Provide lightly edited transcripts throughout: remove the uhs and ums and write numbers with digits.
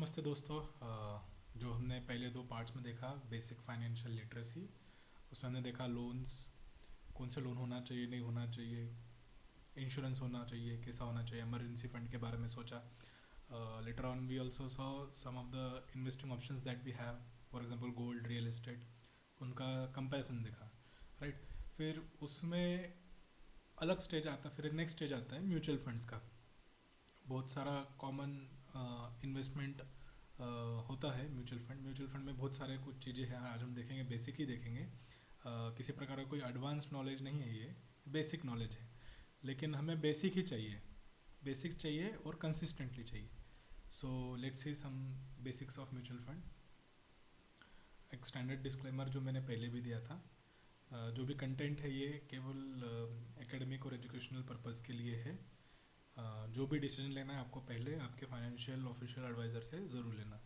नमस्ते दोस्तों। जो हमने पहले दो पार्ट्स में देखा बेसिक फाइनेंशियल लिटरेसी, उसमें हमने देखा लोन्स, कौन से लोन होना चाहिए नहीं होना चाहिए, इंश्योरेंस होना चाहिए कैसा होना चाहिए, इमरजेंसी फंड के बारे में सोचा। Later on we also saw some of the investing options that we have, for example gold, real estate, उनका कंपैरिजन देखा। राइट। फिर उसमें अलग स्टेज आता है, फिर नेक्स्ट स्टेज आता है म्यूचुअल फंड्स का। बहुत सारा कॉमन इन्वेस्टमेंट होता है म्यूचुअल फंड में बहुत सारे कुछ चीज़ें हैं, आज हम देखेंगे, बेसिक ही देखेंगे। किसी प्रकार का कोई एडवांस नॉलेज नहीं है, ये बेसिक नॉलेज है। लेकिन हमें बेसिक ही चाहिए, बेसिक चाहिए और कंसिस्टेंटली चाहिए। So let's see some basics of mutual fund. एक स्टैंडर्ड डिस्क्लेमर जो मैंने पहले भी दिया था, जो भी कंटेंट है ये केवल एकेडमिक और एजुकेशनल पर्पज़ के लिए है। जो भी डिसीजन लेना है आपको पहले आपके फाइनेंशियल ऑफिशियल एडवाइज़र से ज़रूर लेना।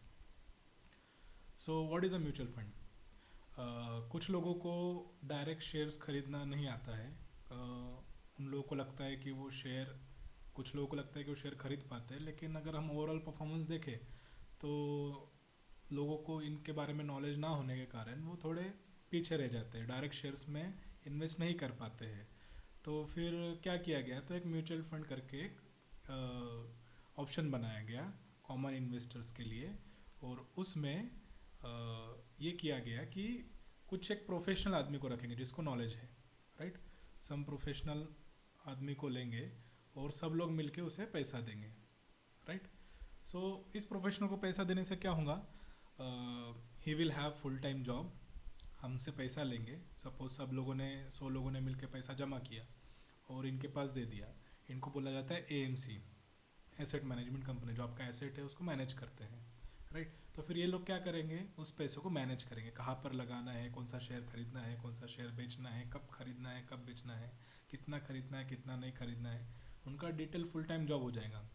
So what is a mutual fund? कुछ लोगों को डायरेक्ट शेयर्स खरीदना नहीं आता है। उन लोगों को लगता है कि वो शेयर, कुछ लोगों को लगता है कि वो शेयर खरीद पाते हैं, लेकिन अगर हम ओवरऑल परफॉर्मेंस देखें तो लोगों को इनके बारे में नॉलेज ना होने के कारण वो थोड़े पीछे रह जाते हैं, डायरेक्ट शेयर्स में इन्वेस्ट नहीं कर पाते हैं। तो फिर क्या किया गया, तो एक म्यूचुअल फंड करके एक ऑप्शन बनाया गया कॉमन इन्वेस्टर्स के लिए। और उसमें ये किया गया कि कुछ एक प्रोफेशनल आदमी को रखेंगे जिसको नॉलेज है। राइट। सम प्रोफेशनल आदमी को लेंगे और सब लोग मिलके उसे पैसा देंगे। राइट। सो इस प्रोफेशनल को पैसा देने से क्या होगा, ही will have full time job. हमसे पैसा लेंगे, सपोज सब लोगों ने 100 लोगों ने मिलकर पैसा जमा किया और इनके पास दे दिया। इनको बोला जाता है एएमसी, एसेट मैनेजमेंट कंपनी, जो आपका एसेट है उसको मैनेज करते हैं। राइट। तो फिर ये लोग क्या करेंगे, उस पैसों को मैनेज करेंगे, कहाँ पर लगाना है, कौन सा शेयर खरीदना है, कौन सा शेयर बेचना है, कब खरीदना है कब बेचना है, कितना खरीदना है कितना नहीं खरीदना है। उनका डिटेल फुल टाइम जॉब हो जाएगा।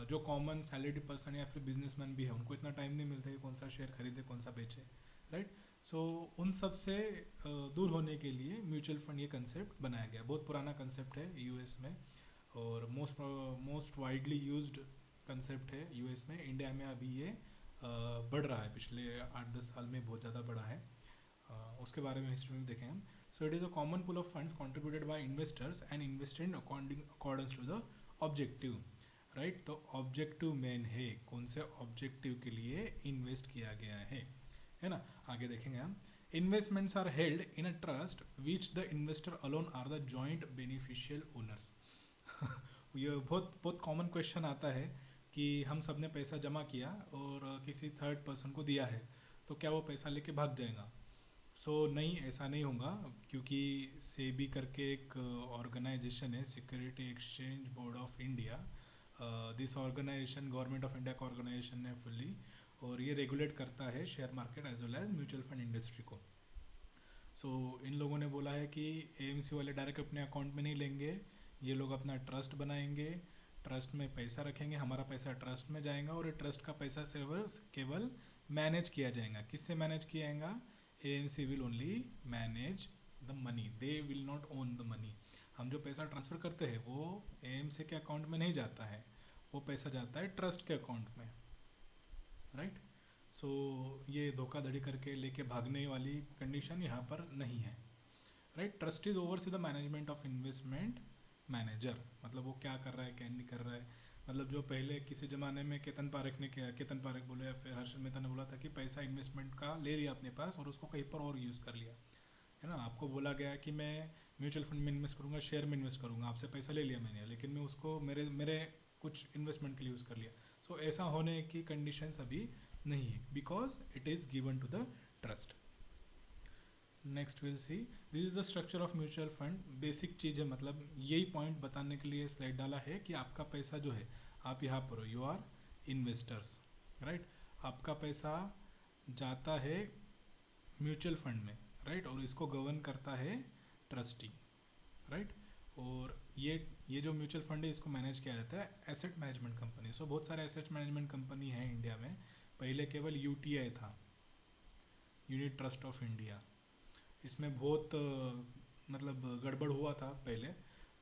जो कॉमन सैलरी पर्सन या फिर बिजनेसमैन भी है, उनको इतना टाइम नहीं मिलता कि कौन सा शेयर खरीदे कौन सा बेचे। राइट। सो उन सब से दूर होने के लिए म्यूचुअल फंड ये कंसेप्ट बनाया गया। बहुत पुराना कंसेप्ट है यूएस में, और मोस्ट वाइडली यूज्ड कंसेप्ट है यूएस में। इंडिया में अभी ये बढ़ रहा है, पिछले 8-10 साल में बहुत ज़्यादा बढ़ा है। उसके बारे में हिस्ट्री में देखें हम। So it is a common pool of funds contributed by investors and invested according to the objective. Right. तो ऑब्जेक्टिव मेन है, कौन से ऑब्जेक्टिव के लिए इन्वेस्ट किया गया है ना। आगे देखेंगे हम। Investments are held in a trust which the investor alone are the joint beneficial owners. ये बहुत बहुत कॉमन क्वेश्चन आता है कि हम सब ने पैसा जमा किया और किसी थर्ड पर्सन को दिया है, तो क्या वो पैसा लेके भाग जाएगा? नहीं, ऐसा नहीं होगा, क्योंकि सेबी करके एक ऑर्गेनाइजेशन है, security exchange board of India. This organisation government of India का ऑर्गेनाइजेशन है फुल्ली, और ये रेगुलेट करता है share market as well as mutual fund industry को। इन लोगों ने बोला है कि एएमसी वाले डायरेक्ट अपने अकाउंट में नहीं लेंगे, ये लोग अपना ट्रस्ट बनाएंगे, ट्रस्ट में पैसा रखेंगे, हमारा पैसा ट्रस्ट में जाएगा और ये ट्रस्ट का पैसा सेवर्स केवल मैनेज किया जाएगा। किससे मैनेज किया जाएगा? AMC will only manage the money, they will not own the money. हम जो पैसा ट्रांसफ़र करते हैं वो एएमसी के अकाउंट में नहीं जाता है, वो पैसा जाता है ट्रस्ट के अकाउंट में। राइट। ये धोखाधड़ी करके लेके भागने वाली कंडीशन यहाँ पर नहीं है। Right. Trust is oversee the management of investment manager, मतलब वो क्या कर रहा है क्या नहीं कर रहा है। मतलब जो पहले किसी ज़माने में केतन पारेख ने किया, केतन पारेख बोले या फिर हर्षद मेहता ने बोला था कि पैसा इन्वेस्टमेंट का ले लिया अपने पास और उसको कहीं पर और यूज़ कर लिया, है ना। आपको बोला गया कि मैं म्यूचुअल फंड में इन्वेस्ट करूँगा, शेयर में इन्वेस्ट करूँगा, आपसे पैसा ले लिया मैंने, लेकिन मैं उसको मेरे मेरे कुछ इन्वेस्टमेंट के लिए यूज़ कर लिया। ऐसा होने की कंडीशंस अभी नहीं है, because it is given to the trust. Next will see, this is the structure of mutual fund. Basic चीज़ है, मतलब यही पॉइंट बताने के लिए स्लाइड डाला है कि आपका पैसा जो है, आप यहाँ पर हो, यू आर इन्वेस्टर्स। राइट। आपका पैसा जाता है म्यूचुअल फंड में। राइट। और इसको गवर्न करता है ट्रस्टी। राइट। और ये जो म्यूचुअल फंड है इसको मैनेज किया जाता है एसेट मैनेजमेंट कंपनी। बहुत सारे एसेट मैनेजमेंट कंपनी है इंडिया में। पहले केवल यूटीआई था, यूनिट ट्रस्ट ऑफ इंडिया। इसमें बहुत मतलब गड़बड़ हुआ था पहले,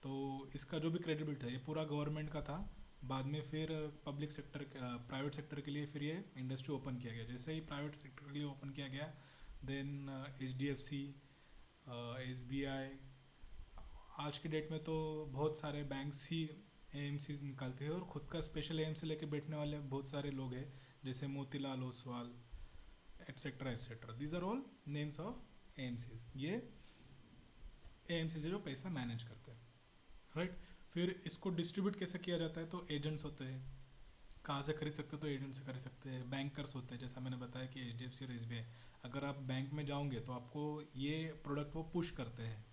तो इसका जो भी क्रेडिबिलिटी था ये पूरा गवर्नमेंट का था, बाद में फिर पब्लिक सेक्टर प्राइवेट सेक्टर के लिए फिर ये इंडस्ट्री ओपन किया गया। जैसे ही प्राइवेट सेक्टर के लिए ओपन किया गया, देन HDFC, SBI, आज की डेट में तो बहुत सारे बैंक्स ही AMCs निकालते हैं और ख़ुद का स्पेशल AMC लेके बैठने वाले बहुत सारे लोग हैं, जैसे Motilal Oswal etcetera etcetera. These are all names of AMCs। ये AMCs है जो पैसा मैनेज करते हैं, राइट। फिर इसको डिस्ट्रीब्यूट कैसे किया जाता है, तो एजेंट्स होते हैं। कहाँ से खरीद सकते हैं, तो एजेंट से खरीद सकते हैं। बैंकर्स होते हैं, जैसा मैंने बताया कि HDFC और SBI। अगर आप बैंक में जाओगे तो आपको ये प्रोडक्ट वो पुश करते हैं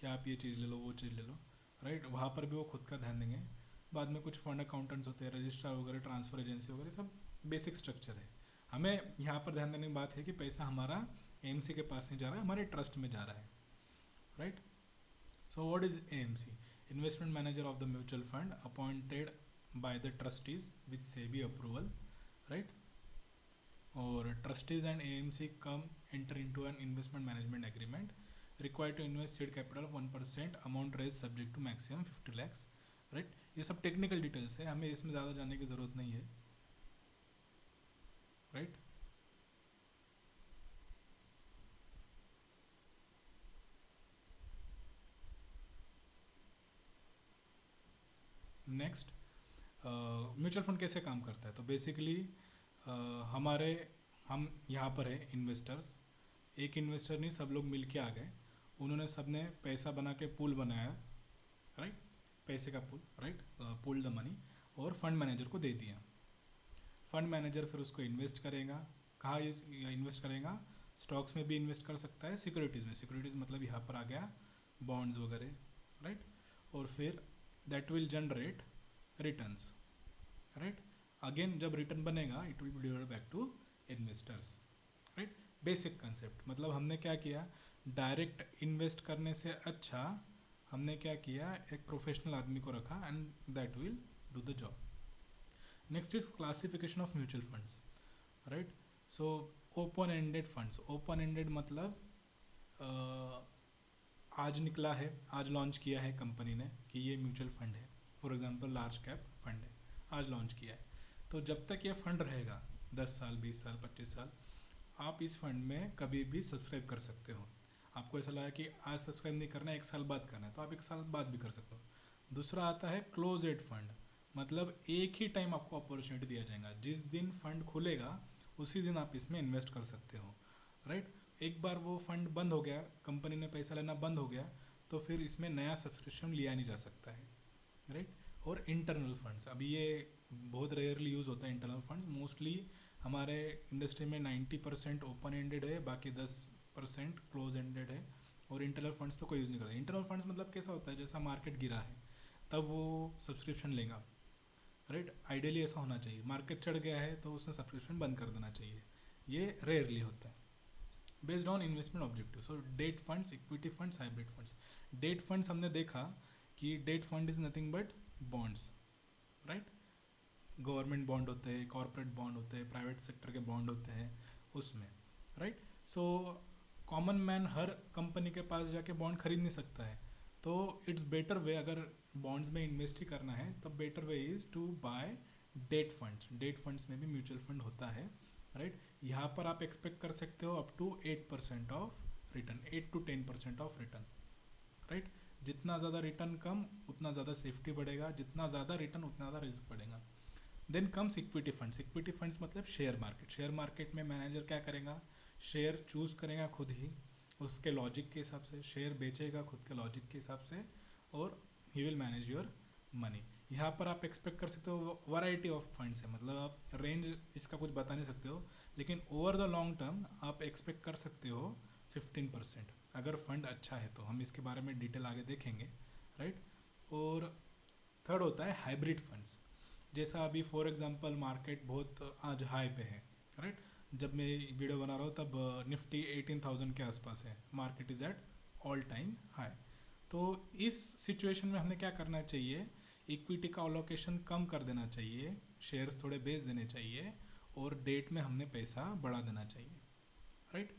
कि आप ये चीज़ ले लो, वो चीज़ ले लो, राइट। वहाँ पर भी वो खुद का ध्यान देंगे। बाद में कुछ फंड अकाउंटेंट्स होते हैं, रजिस्ट्रार वगैरह, ट्रांसफर एजेंसी वगैरह, सब बेसिक स्ट्रक्चर है। हमें यहाँ पर ध्यान देने की बात है कि पैसा हमारा AMC के पास नहीं जा रहा है, हमारे ट्रस्ट में जा रहा है, right. So what is AMC? Investment manager of the mutual fund appointed by the trustees with SEBI approval, right? Or trustees and AMC come enter into an investment management agreement required to invest seed capital of 1%, amount raised subject to maximum 50 lakhs, right? ये सब technical details है, हमें इसमें ज़्यादा जानने की ज़रूरत नहीं है, राइट। नेक्स्ट, म्यूचुअल फंड कैसे काम करता है। तो बेसिकली हमारे हम यहाँ पर है इन्वेस्टर्स। एक इन्वेस्टर नहीं, सब लोग मिल के आ गए, उन्होंने सब ने पैसा बना के पूल बनाया, राइट। पैसे का pool, right, pool the money, और फंड मैनेजर को दे दिया। फंड मैनेजर फिर उसको इन्वेस्ट करेगा। कहाँ इन्वेस्ट करेगा? स्टॉक्स में भी इन्वेस्ट कर सकता है, सिक्योरिटीज़ में। सिक्योरिटीज़ मतलब यहाँ पर आ गया बॉन्ड्स वगैरह, राइट। और फिर that will generate returns, right. Again जब रिटर्न बनेगा it will be divided back to investors, right. Basic concept. मतलब हमने क्या किया, डायरेक्ट इन्वेस्ट करने से अच्छा हमने क्या किया, एक प्रोफेशनल आदमी को रखा and that will do the job. Next is classification of mutual funds, right. So open ended funds. Open ended मतलब आज निकला है, आज लॉन्च किया है कंपनी ने कि ये म्यूचुअल फंड है, for example large cap fund है, आज लॉन्च किया है। तो जब तक ये फंड रहेगा 10 साल, 20 साल, 25 साल, आप इस फंड में कभी भी सब्सक्राइब कर सकते हो। आपको ऐसा लगा कि आज सब्सक्राइब नहीं करना है, 1 साल बाद करना है, तो आप 1 साल बाद भी कर सकते हो। दूसरा आता है क्लोज एंड फंड, मतलब एक ही टाइम आपको अपॉर्चुनिटी दिया जाएगा, जिस दिन फंड खुलेगा उसी दिन आप इसमें इन्वेस्ट कर सकते हो, राइट। एक बार वो फंड बंद हो गया, कंपनी ने पैसा लेना बंद हो गया, तो फिर इसमें नया सब्सक्रिप्शन लिया नहीं जा सकता है, राइट। और इंटरनल फंड्स, अभी ये बहुत रेयरली यूज़ होता है इंटरनल फंड्स। मोस्टली हमारे इंडस्ट्री में 90% ओपन एंडेड है, बाकी 10% क्लोज एंडेड है, और इंटरनल फंड्स तो कोई यूज़ नहीं करता। इंटरनल फंड्स मतलब कैसा होता है, जैसा मार्केट गिरा है तब वो सब्सक्रिप्शन लेगा, राइट। आइडियली ऐसा होना चाहिए। मार्केट चढ़ गया है तो उसमें सब्सक्रिप्शन बंद कर देना चाहिए, ये रेयरली होता है। Based on investment objective, so debt funds, equity funds, hybrid funds. Debt funds हमने देखा कि debt fund is nothing but bonds, right. Government bond होते हैं, कॉर्पोरेट बॉन्ड होते हैं, प्राइवेट सेक्टर के बॉन्ड होते हैं उसमें, राइट। सो कॉमन मैन हर कंपनी के पास जाके बॉन्ड खरीद नहीं सकता है, तो इट्स बेटर वे, अगर बॉन्ड्स में इन्वेस्ट ही करना है तब better way is to buy debt funds. Debt funds में भी म्यूचुअल फंड होता है, राइट। यहाँ पर आप एक्सपेक्ट कर सकते हो up to 8% of return, 8 to 10% of return, right. जितना ज़्यादा रिटर्न कम उतना ज़्यादा सेफ्टी बढ़ेगा, जितना ज़्यादा रिटर्न उतना ज़्यादा रिस्क बढ़ेगा। Then comes equity funds. Equity funds मतलब शेयर मार्केट। शेयर मार्केट में मैनेजर क्या करेगा, शेयर चूज़ करेगा खुद ही, उसके लॉजिक के हिसाब से शेयर बेचेगा खुद के लॉजिक के हिसाब से, और he will manage your money. यहाँ पर आप एक्सपेक्ट कर सकते हो वैरायटी ऑफ फंड्स है, मतलब आप रेंज इसका कुछ बता नहीं सकते हो, लेकिन ओवर द लॉन्ग टर्म आप एक्सपेक्ट कर सकते हो 15%, अगर फंड अच्छा है तो। हम इसके बारे में डिटेल आगे देखेंगे, राइट। और थर्ड होता है हाइब्रिड फंड्स। जैसा अभी फॉर एग्जांपल मार्केट बहुत आज हाई पे है, राइट। जब मैं वीडियो बना रहा हूँ तब निफ्टी 18,000 के आसपास है, market is at all time high. तो इस सिचुएशन में हमें क्या करना चाहिए, इक्विटी का अलोकेशन कम कर देना चाहिए, शेयर्स थोड़े बेच देने चाहिए, और डेट में हमने पैसा बढ़ा देना चाहिए, राइट।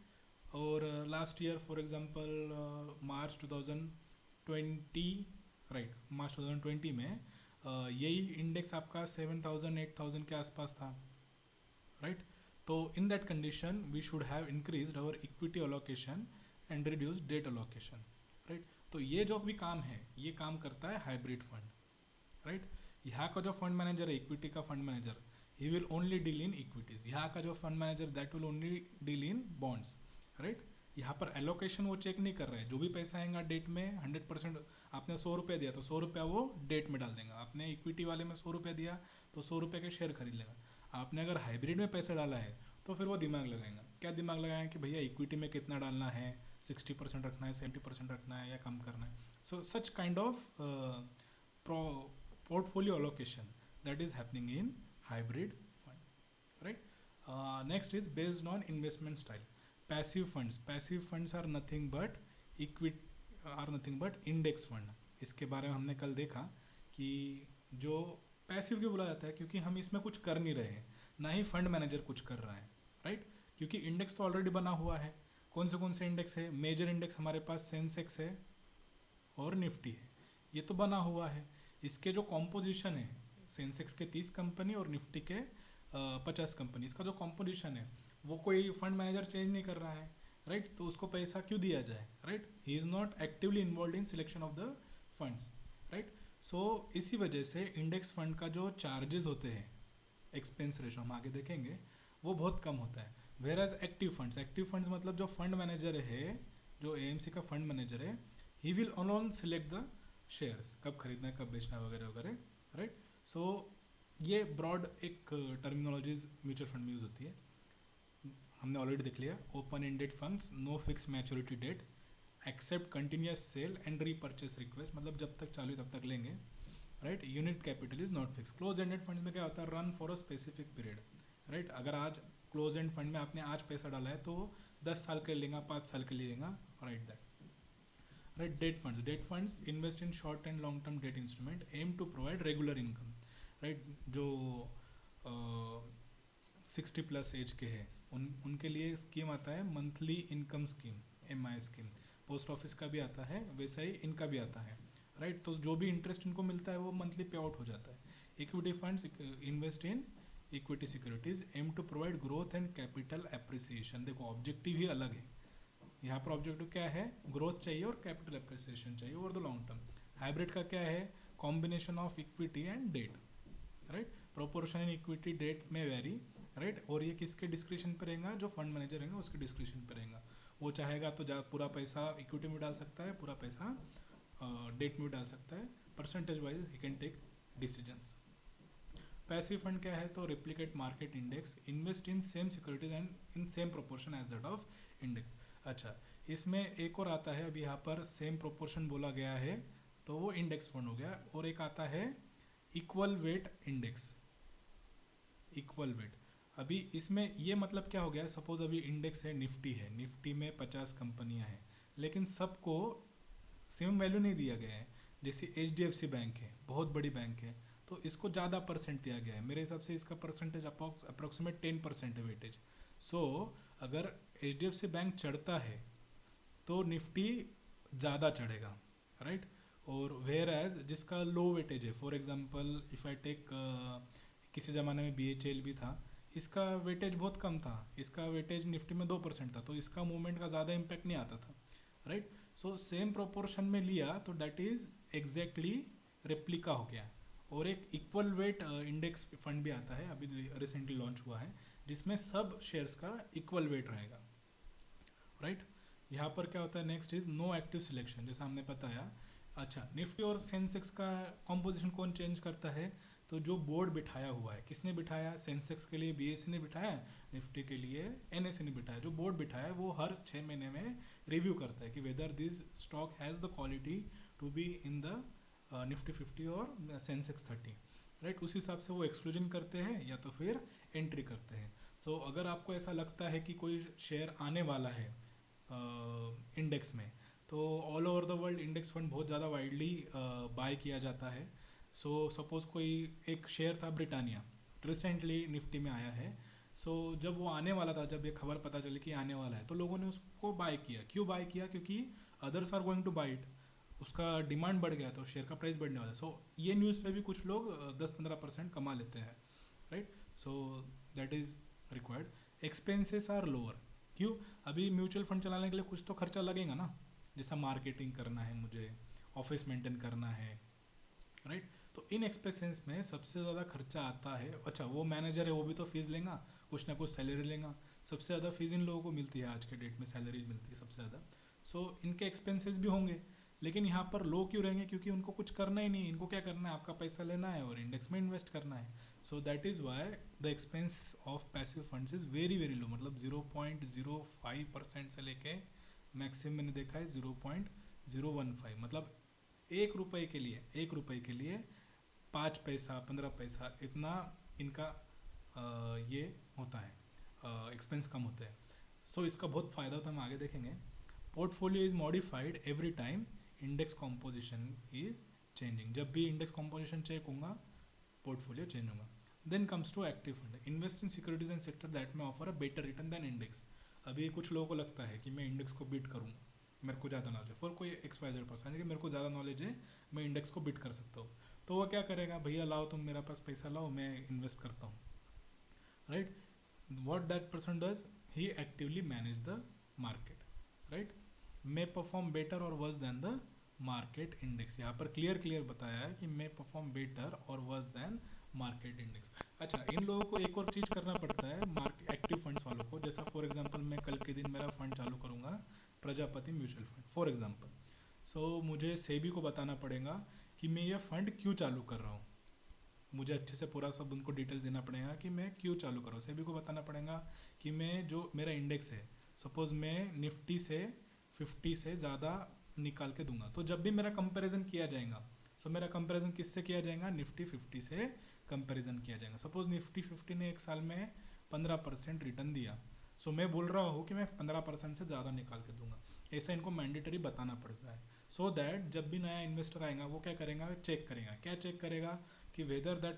और last year for example March 2020, right, March 2020 में यही इंडेक्स आपका 7,000 8,000 के आसपास था, राइट? तो in that condition we should have increased our equity allocation and reduce debt allocation, right? तो ये जो भी काम है ये काम करता है हाइब्रिड फंड, राइट? यहाँ का जो फंड मैनेजर है इक्विटी का fund manager, he will only deal in equities. यहाँ का जो fund manager that will only deal in bonds, right? यहाँ पर एलोकेशन वो चेक नहीं कर रहे हैं. जो भी पैसा आएगा डेट में 100%, आपने 100 रुपये दिया तो 100 रुपया वो डेट में डाल देगा. आपने इक्विटी वाले में 100 रुपये दिया तो 100 रुपये के शेयर खरीद लेगा. आपने अगर हाइब्रिड में पैसा डाला है तो फिर वो दिमाग लगाएगा. क्या दिमाग लगाएगा कि भैया इक्विटी में कितना डालना है, 60% रखना है, 70% रखना है या कम करना है. So such kind of portfolio allocation that is happening in hybrid fund, right? Next is based on investment style. Passive funds are nothing but index fund. इसके बारे में हमने कल देखा कि जो पैसिव क्यों बोला जाता है, क्योंकि हम इसमें कुछ कर नहीं रहे हैं, ना ही फंड मैनेजर कुछ कर रहा है, राइट? क्योंकि इंडेक्स तो ऑलरेडी बना हुआ है. कौन से इंडेक्स है? मेजर इंडेक्स हमारे पास सेंसेक्स है और निफ्टी है, ये तो बना हुआ है. इसके जो कॉम्पोजिशन है, सेंसेक्स के 30 कंपनी और निफ्टी के 50 कंपनी, इसका जो कॉम्पोजिशन है वो कोई फंड मैनेजर चेंज नहीं कर रहा है, राइट? तो उसको पैसा क्यों दिया जाए, right? He is not actively involved in selection of the funds, right? So इसी वजह से इंडेक्स फंड का जो चार्जेस होते हैं, एक्सपेंस रेशो हम आगे देखेंगे, वो बहुत कम होता है. वेयर एज एक्टिव फंड्स मतलब जो फंड मैनेजर है, जो एएमसी का फंड मैनेजर है, he will alone select the shares, कब खरीदना है कब बेचना है वगैरह वगैरह, राइट? सो ये ब्रॉड एक टर्मिनोलॉजीज म्यूचुअल फंड में यूज होती है. हमने ऑलरेडी देख लिया. Open ended funds, no fix maturity date, accept continuous sale and repurchase request, मतलब जब तक चालू तब तक लेंगे, right? Unit capital is not fix. Close ended fund में क्या होता है? Run for a specific period, right? अगर आज क्लोज एंड फंड में आपने आज पैसा डाला है तो 10 साल के लिए लेगा, 5 साल के लिए लेगा, right? That, right? Debt funds invest in short and long term debt instrument, aim to provide regular income, right? जो 60 प्लस एज के हैं उनके लिए स्कीम आता है monthly income scheme, MI scheme. Post office का भी आता है, वैसा ही इनका भी आता है, राइट? तो जो भी इंटरेस्ट इनको मिलता है वो मंथली पे आउट हो जाता है. Equity funds invest in equity securities, aim to provide growth and capital appreciation. देखो ऑब्जेक्टिव ही अलग है. यहाँ पर ऑब्जेक्टिव क्या है? ग्रोथ चाहिए और कैपिटल एप्रिसिएशन चाहिए over the long term. Hybrid का क्या है? Combination of equity and debt, right? Proportion in equity debt में वेरी, राइट? और ये किसके डिस्क्रिप्शन पे रहेगा? जो फंड मैनेजर रहेगा उसके डिस्क्रिप्शन पे रहेगा. वो चाहेगा तो पूरा पैसा इक्विटी में डाल सकता है, पूरा पैसा डेट में डाल सकता है. Percentage wise he can take decisions. Passive fund क्या है? तो replicate market index, invest in same securities and in same proportion as that of index. अच्छा, इसमें एक और आता है, अभी यहाँ पर सेम प्रोपोर्शन बोला गया है तो वो इंडेक्स फंड हो गया. और एक आता है equal weight index, equal weight. अभी इसमें ये मतलब क्या हो गया? सपोज अभी इंडेक्स है, निफ्टी में 50 कंपनियां हैं, लेकिन सबको सेम वैल्यू नहीं दिया गया है. जैसे HDFC बैंक है, बहुत बड़ी बैंक है, तो इसको ज़्यादा परसेंट दिया गया है. मेरे हिसाब से इसका परसेंटेज अप्रोक्सीमेट 10% है वेटेज. सो अगर HDFC बैंक चढ़ता है तो निफ्टी ज़्यादा चढ़ेगा, राइट? और वेयर एज जिसका लो वेटेज है, for example if I take, किसी ज़माने में BHL भी था, इसका वेटेज बहुत कम था, इसका वेटेज निफ्टी में 2% था, तो इसका मूवमेंट का ज़्यादा इम्पैक्ट नहीं आता था, राइट? सो सेम प्रोपोर्शन में लिया तो दैट इज़ एग्जैक्टली रेप्लिका हो गया. और एक इक्वल वेट इंडेक्स फंड भी आता है, अभी रिसेंटली लॉन्च हुआ है, जिसमें सब शेयर्स का इक्वल वेट रहेगा, राइट? यहाँ पर क्या होता है? Next is no active selection, जैसा हमने बताया. अच्छा, निफ्टी और सेंसेक्स का कॉम्पोजिशन कौन चेंज करता है? तो जो बोर्ड बिठाया हुआ है, किसने बिठाया? सेंसेक्स के लिए BSE ने बिठाया, निफ्टी के लिए NSE ने बिठाया. जो बोर्ड बिठाया है वो हर 6 महीने में रिव्यू करता है कि whether this stock has the quality to be in the Nifty 50 और सेंसेक्स 30, राइट? उस हिसाब से वो एक्सक्लूजन करते हैं या तो फिर एंट्री करते हैं. सो अगर आपको ऐसा लगता है कि कोई शेयर आने वाला है इंडेक्स में, तो all over the world index fund बहुत ज़्यादा वाइडली बाय किया जाता है. सो सपोज़ कोई एक शेयर था ब्रिटानिया, रिसेंटली निफ्टी में आया है. सो जब वो आने वाला था, जब ये खबर पता चली कि आने वाला है, तो लोगों ने उसको बाय किया. क्यों बाय किया? क्योंकि others are going to buy it. उसका डिमांड बढ़ गया तो शेयर का प्राइस बढ़ने वाला है। सो ये न्यूज़ पे भी कुछ लोग 10-15% कमा लेते हैं, right. So that is required. Expenses are lower. क्यों? अभी म्यूचुअल फंड चलाने के लिए कुछ तो खर्चा लगेगा ना, जैसा मार्केटिंग करना है मुझे, ऑफिस मेंटेन करना है, राइट। तो इन एक्सपेंसेस में सबसे ज़्यादा खर्चा आता है, अच्छा वो मैनेजर है वो भी तो फीस लेगा, कुछ ना कुछ सैलरी लेगा। सबसे ज़्यादा फीस इन लोगों को मिलती है, आज के डेट में सैलरी मिलती है सबसे ज़्यादा। सो इनके एक्सपेंसेस भी होंगे, लेकिन यहाँ पर लो क्यों रहेंगे? क्योंकि उनको कुछ करना ही नहीं, इनको क्या करना है, आपका पैसा लेना है और इंडेक्स में इन्वेस्ट करना है। सो that is why the expense of passive funds is very very low, मतलब 0.05% से लेके मैक्सिमम मैंने देखा है 0.015, मतलब 1 रुपए के लिए, 1 रुपए के लिए 5 पैसा 15 पैसा इतना इनका ये होता है, एक्सपेंस कम होते हैं। सो इसका बहुत फ़ायदा होता है, हम आगे देखेंगे। Portfolio is modified every time index composition is changing. जब भी इंडेक्स कॉम्पोजिशन चेक होगा, पोर्टफोलियो चेंज होगा। Then comes to active fund, invest in securities and sector that may offer a better return than index. अभी कुछ लोगों को लगता है कि मैं इंडेक्स को बीट करूँ, मेरे को ज़्यादा नॉलेज है, फॉर कोई XYZ पर्सन है कि मेरे को ज़्यादा नॉलेज है, मैं इंडेक्स को बीट कर सकता हूँ। तो वो क्या करेगा, भैया लाओ तुम मेरे पास पैसा लाओ, मैं इन्वेस्ट करता हूँ, right. what that person does, he actively manage the market, right, may perform better or worse than the market index। यहाँ पर क्लियर बताया है कि may perform better or worse than market index। अच्छा, इन लोगों को एक और चीज़ करना पड़ता है मार्केट एक्टिव फंड्स वालों को, जैसा फॉर एग्जांपल मैं कल के दिन मेरा फंड चालू करूँगा, Prajapati mutual fund for example. So मुझे सेबी को बताना पड़ेगा कि मैं ये फंड क्यों चालू कर रहा हूँ, मुझे अच्छे से पूरा सब उनको डिटेल्स देना पड़ेगा कि मैं क्यों चालू करूँ। सेबी को बताना पड़ेगा कि मैं जो मेरा इंडेक्स है, सपोज मैं निफ्टी से 50 से ज़्यादा निकाल के दूंगा, तो जब भी मेरा कंपैरिजन किया जाएगा, सो मेरा कंपैरिजन किससे किया जाएगा, निफ्टी 50 से कंपैरिजन किया जाएगा। सपोज निफ्टी 50 ने एक साल में 15% रिटर्न दिया, सो मैं बोल रहा हूँ कि मैं 15% से ज़्यादा निकाल के दूंगा। ऐसा इनको मैंडेटरी बताना पड़ता है, सो दैट जब भी नया इन्वेस्टर आएगा वो क्या करेगा, चेक करेगा। क्या चेक करेगा कि whether that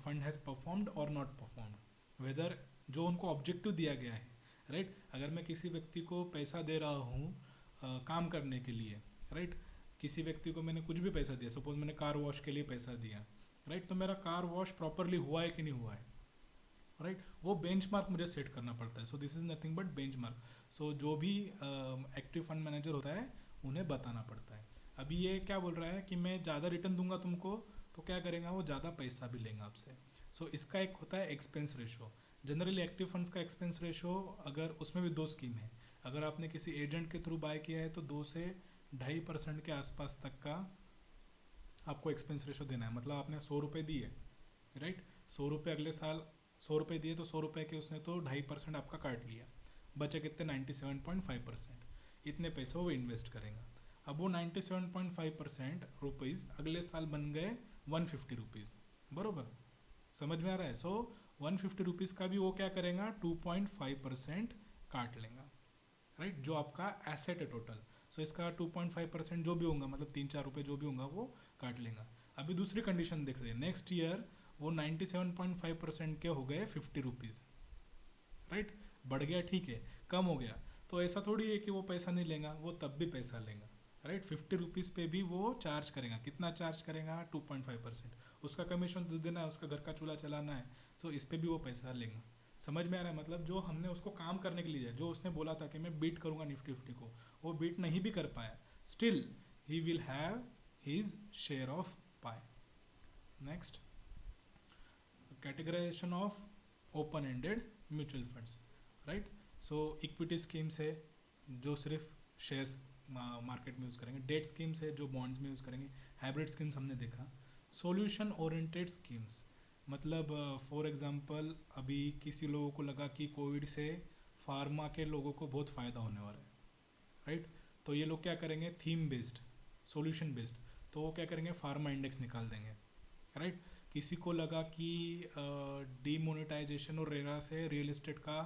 fund has performed और नॉट परफॉर्म्ड, वेदर जो उनको ऑब्जेक्टिव दिया गया है, राइट। अगर मैं किसी व्यक्ति को पैसा दे रहा हूँ काम करने के लिए, राइट, किसी व्यक्ति को मैंने कुछ भी पैसा दिया, सपोज मैंने कार वॉश के लिए पैसा दिया, राइट, तो मेरा कार वॉश प्रॉपरली हुआ है कि नहीं हुआ है, राइट, वो बेंचमार्क मुझे सेट करना पड़ता है। So this is nothing but benchmark. So जो भी एक्टिव फंड मैनेजर होता है उन्हें बताना पड़ता है। अभी ये क्या बोल रहा है कि मैं ज़्यादा रिटर्न दूंगा तुमको, तो क्या करेगा वो, ज़्यादा पैसा भी लेगा आपसे। सो इसका एक होता है expense ratio. Generally active funds का एक्सपेंस रेशो, अगर उसमें भी दो स्कीम है, अगर आपने किसी एजेंट के थ्रू बाय किया है तो 2 से 2.5% के आसपास तक का आपको एक्सपेंस रेशो देना है। मतलब आपने 100 रुपये दिए, राइट, 100 रुपये अगले साल 100 रुपये दिए, तो 100 रुपये के उसने तो 2.5% आपका काट लिया, बचे कितने, 97.5%। इतने पैसे वो इन्वेस्ट करेगा। अब वो 97.5% रुपीज़ अगले साल बन गए 150 रुपीज़, बरोबर, समझ में आ रहा है। सो 150 रुपीज़ का भी वो क्या करेगा, 2.5% काट लेगा, राइट, जो आपका एसेट है टोटल। सो इसका 2.5% जो भी होगा, मतलब 3-4 रुपये जो भी होगा वो काट लेगा। अभी दूसरी कंडीशन देख रहे हैं, नेक्स्ट ईयर वो 97.5% के हो गए 50 रुपीज़, राइट, बढ़ गया, ठीक है, कम हो गया, तो ऐसा थोड़ी है कि वो पैसा नहीं लेगा, वो तब भी पैसा लेगा, राइट। 50 रुपीज़ पे भी वो चार्ज करेगा, कितना चार्ज करेगा, 2.5%। उसका कमीशन तो देना है, उसका घर का चूल्हा चलाना है, तो इस पर भी वो पैसा लेगा। समझ में आ रहा है, मतलब जो हमने उसको काम करने के लिए दिया, जो उसने बोला था कि मैं बीट करूंगा निफ्टी 50 को, वो बीट नहीं भी कर पाया, still he will have his share of pie. Next, categorization of open ended mutual funds, right. So equity schemes है जो सिर्फ शेयर्स मार्केट में यूज़ करेंगे, डेट स्कीम्स है जो बॉन्ड्स में यूज़ करेंगे, हाइब्रिड स्कीम्स हमने देखा। सॉल्यूशन ओरिएंटेड स्कीम्स, मतलब फॉर एग्जांपल अभी किसी लोगों को लगा कि कोविड से फार्मा के लोगों को बहुत फ़ायदा होने वाला है, राइट, तो ये लोग क्या करेंगे, थीम बेस्ड, सॉल्यूशन बेस्ड, तो वो क्या करेंगे, फार्मा इंडेक्स निकाल देंगे, राइट। किसी को लगा कि डीमोनेटाइजेशन और रेरा से रियल एस्टेट का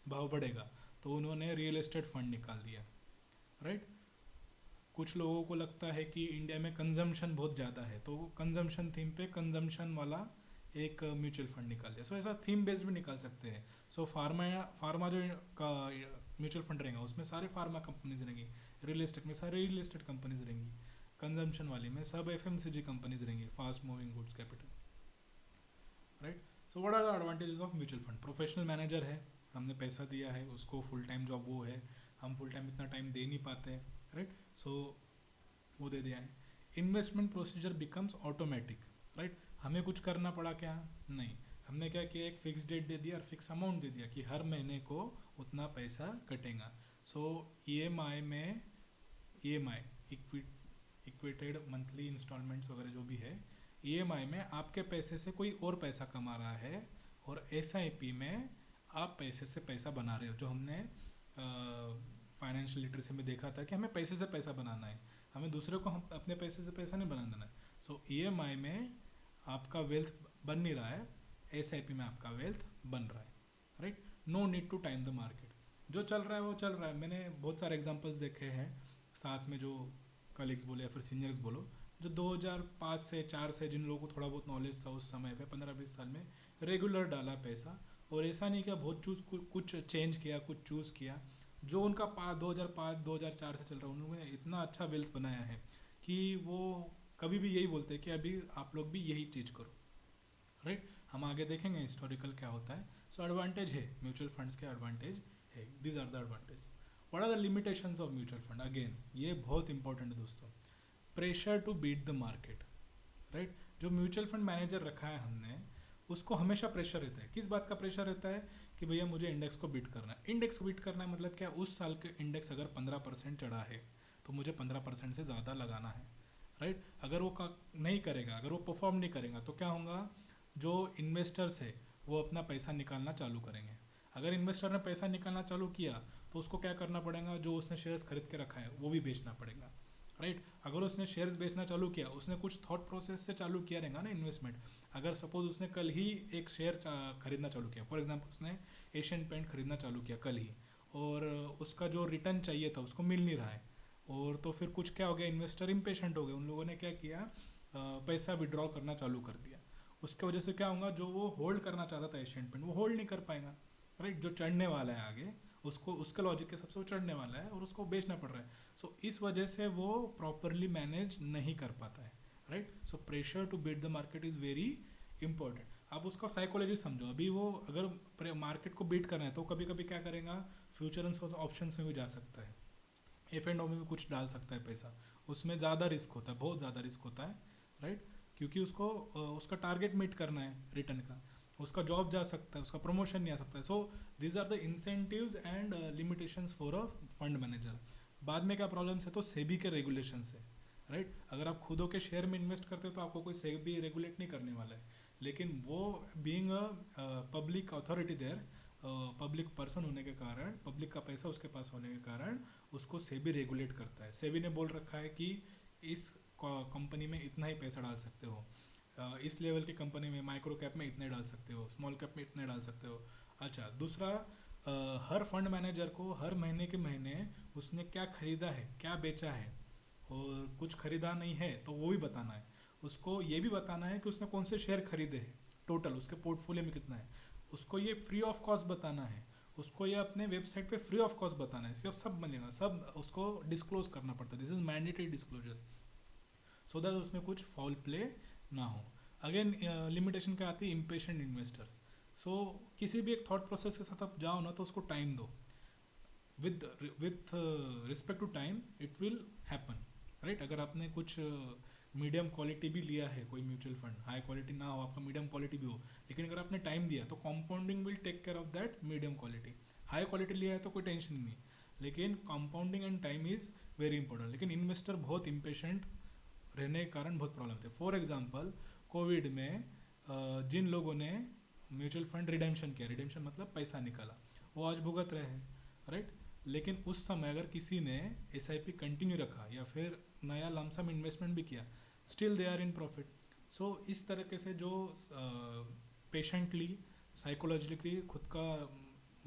भाव बढ़ेगा, तो उन्होंने रियल एस्टेट फंड निकाल दिया, राइट। कुछ लोगों को लगता है कि इंडिया में कंजम्पशन बहुत ज़्यादा है, तो कंजम्पशन थीम पे कंजम्पशन वाला एक म्यूचुअल फंड निकाल दिया। सो ऐसा थीम बेस्ड भी निकाल सकते हैं। सो फार्मा जो का म्यूचुअल फंड रहेगा उसमें सारे फार्मा कंपनीज रहेंगी, रियल एस्टेट में सारे रियल एस्टेट कंपनीज रहेंगी, कंजम्पशन वाली में सब एफएमसीजी कंपनीज रहेंगी, fast moving goods capital, right. So what are the advantages of mutual fund? Professional manager है, हमने पैसा दिया है उसको, फुल टाइम जॉब वो है, हम फुल टाइम इतना टाइम दे नहीं पाते हैं, राइट। सो वो दे दिया है। Investment procedure becomes automatic, right. हमें कुछ करना पड़ा क्या? नहीं, हमने क्या किया, एक फिक्स डेट दे दिया और फिक्स अमाउंट दे दिया कि हर महीने को उतना पैसा कटेगा। सो ईएमआई में, ईएमआई इक्वेटेड मंथली इंस्टॉलमेंट्स वगैरह जो भी है, ईएमआई में आपके पैसे से कोई और पैसा कमा रहा है, और एसआईपी में आप पैसे से पैसा बना रहे हो। जो हमने फाइनेंशियल लिटरेसी में देखा था कि हमें पैसे से पैसा बनाना है, हमें दूसरे को हम अपने पैसे से पैसा नहीं बना देना है। सो ईएमआई में आपका वेल्थ बन नहीं रहा है, एसआईपी में आपका वेल्थ बन रहा है, right. No need to time the market, जो चल रहा है वो चल रहा है। मैंने बहुत सारे एग्जांपल्स देखे हैं साथ में, जो कलीग्स बोले या फिर सीनियर्स बोलो, जो 2005 से 4 से जिन लोगों को थोड़ा बहुत नॉलेज था उस समय पे 15-20 साल में रेगुलर डाला पैसा, और ऐसा नहीं किया बहुत कुछ चेंज किया, कुछ चूज़ किया। जो उनका 2005-2004 से चल रहा है, उन्होंने इतना अच्छा वेल्थ बनाया है कि वो कभी भी यही बोलते हैं कि अभी आप लोग भी यही चीज़ करो, राइट। हम आगे देखेंगे हिस्टोरिकल क्या होता है। सो एडवांटेज है म्यूचुअल फंड्स के, एडवांटेज है, these are the advantage. What are the limitations of mutual fund? Again ये बहुत इंपॉर्टेंट है दोस्तों। Pressure to beat the market, right. जो म्यूचुअल फंड मैनेजर रखा है हमने, उसको हमेशा प्रेशर रहता है। किस बात का प्रेशर रहता है? कि भैया मुझे इंडेक्स को बीट करना है। इंडेक्स को बीट करना है मतलब क्या? उस साल के इंडेक्स अगर 15% चढ़ा है तो मुझे 15% से ज़्यादा लगाना है, राइट। अगर वो नहीं करेगा, अगर वो परफॉर्म नहीं करेगा तो क्या होगा? जो इन्वेस्टर्स है वो अपना पैसा निकालना चालू करेंगे। अगर इन्वेस्टर ने पैसा निकालना चालू किया तो उसको क्या करना पड़ेगा? जो उसने शेयर्स खरीद के रखा है वो भी बेचना पड़ेगा, राइट। अगर उसने शेयर्स बेचना चालू किया, उसने कुछ थॉट प्रोसेस से चालू किया रहेगा ना इन्वेस्टमेंट। अगर सपोज उसने कल ही एक शेयर खरीदना चालू किया, फॉर एग्जांपल उसने एशियन पेंट खरीदना चालू किया कल ही, और उसका जो रिटर्न चाहिए था उसको मिल नहीं रहा है, और तो फिर कुछ क्या हो गया, इन्वेस्टर इम्पेशेंट हो गए, उन लोगों ने क्या किया, पैसा विड्रॉ करना चालू कर दिया। उसके वजह से क्या होगा, जो वो होल्ड करना चाहता था एशियन पेंट, वो होल्ड नहीं कर पाएगा, राइट। जो चढ़ने वाला है आगे, उसको उसके लॉजिक के सबसे वो चढ़ने वाला है और उसको बेचना पड़ रहा है। सो इस वजह से वो प्रॉपरली मैनेज नहीं कर पाता है, right. So pressure to beat the market is very important. आप उसका साइकोलॉजी समझो। अभी वो अगर मार्केट को बीट करना है तो कभी कभी क्या करेगा, फ्यूचर ऑप्शंस में भी जा सकता है, एफ एंड ओ में भी कुछ डाल सकता है पैसा। उसमें ज़्यादा रिस्क होता है, बहुत ज़्यादा रिस्क होता है, राइट। क्योंकि उसको उसका टारगेट मीट करना है रिटर्न का, उसका जॉब जा सकता है, उसका प्रमोशन नहीं आ सकता है। So these are the incentives and limitations for a fund manager. बाद में क्या प्रॉब्लम्स है, तो सेबी के रेगुलेशंस है, राइट। अगर आप खुदों के शेयर में इन्वेस्ट करते हो तो आपको कोई सेबी रेगुलेट नहीं करने वाला है, लेकिन वो being a public authority there, public person होने के कारण, पब्लिक का पैसा उसके पास होने के कारण उसको सेबी रेगुलेट करता है। सेबी ने बोल रखा है कि इस कंपनी में इतना ही पैसा डाल सकते हो, इस लेवल की कंपनी में माइक्रो कैप में इतने डाल सकते हो, स्मॉल कैप में इतने डाल सकते हो। अच्छा, दूसरा, हर फंड मैनेजर को हर महीने के महीने उसने क्या खरीदा है, क्या बेचा है, और कुछ खरीदा नहीं है तो वो भी बताना है। उसको ये भी बताना है कि उसने कौन से शेयर खरीदे हैं, टोटल उसके पोर्टफोलियो में कितना है, उसको ये फ्री ऑफ कॉस्ट बताना है, उसको ये अपने वेबसाइट पे फ्री ऑफ कॉस्ट बताना है। इसके सब बनेगा, सब उसको डिस्क्लोज करना पड़ता है। This is mandatory disclosure, so that उसमें कुछ फाउल प्ले ना हो। अगेन लिमिटेशन क्या आती है, इम्पेशेंट इन्वेस्टर्स। सो किसी भी एक थॉट प्रोसेस के साथ आप जाओ ना तो उसको टाइम दो, with respect to time it will happen, right. अगर आपने कुछ मीडियम क्वालिटी भी लिया है, कोई म्यूचुअल फंड हाई क्वालिटी ना हो, आपका मीडियम क्वालिटी भी हो, लेकिन अगर आपने टाइम दिया तो compounding will take care of that medium quality. High quality लिया है तो कोई टेंशन नहीं, लेकिन compounding and time is very important. लेकिन इन्वेस्टर बहुत इम्पेशेंट रहने के कारण बहुत प्रॉब्लम थे। फॉर एग्जांपल कोविड में जिन लोगों ने म्यूचुअल फंड रिडेम्पशन किया, रिडेम्पशन मतलब पैसा निकाला, वो आज भुगत रहे हैं, राइट। लेकिन उस समय अगर किसी ने एसआईपी कंटिन्यू रखा या फिर नया लमसम इन्वेस्टमेंट भी किया, still they are in profit. So इस तरीके से जो पेशेंटली साइकोलॉजिकली खुद का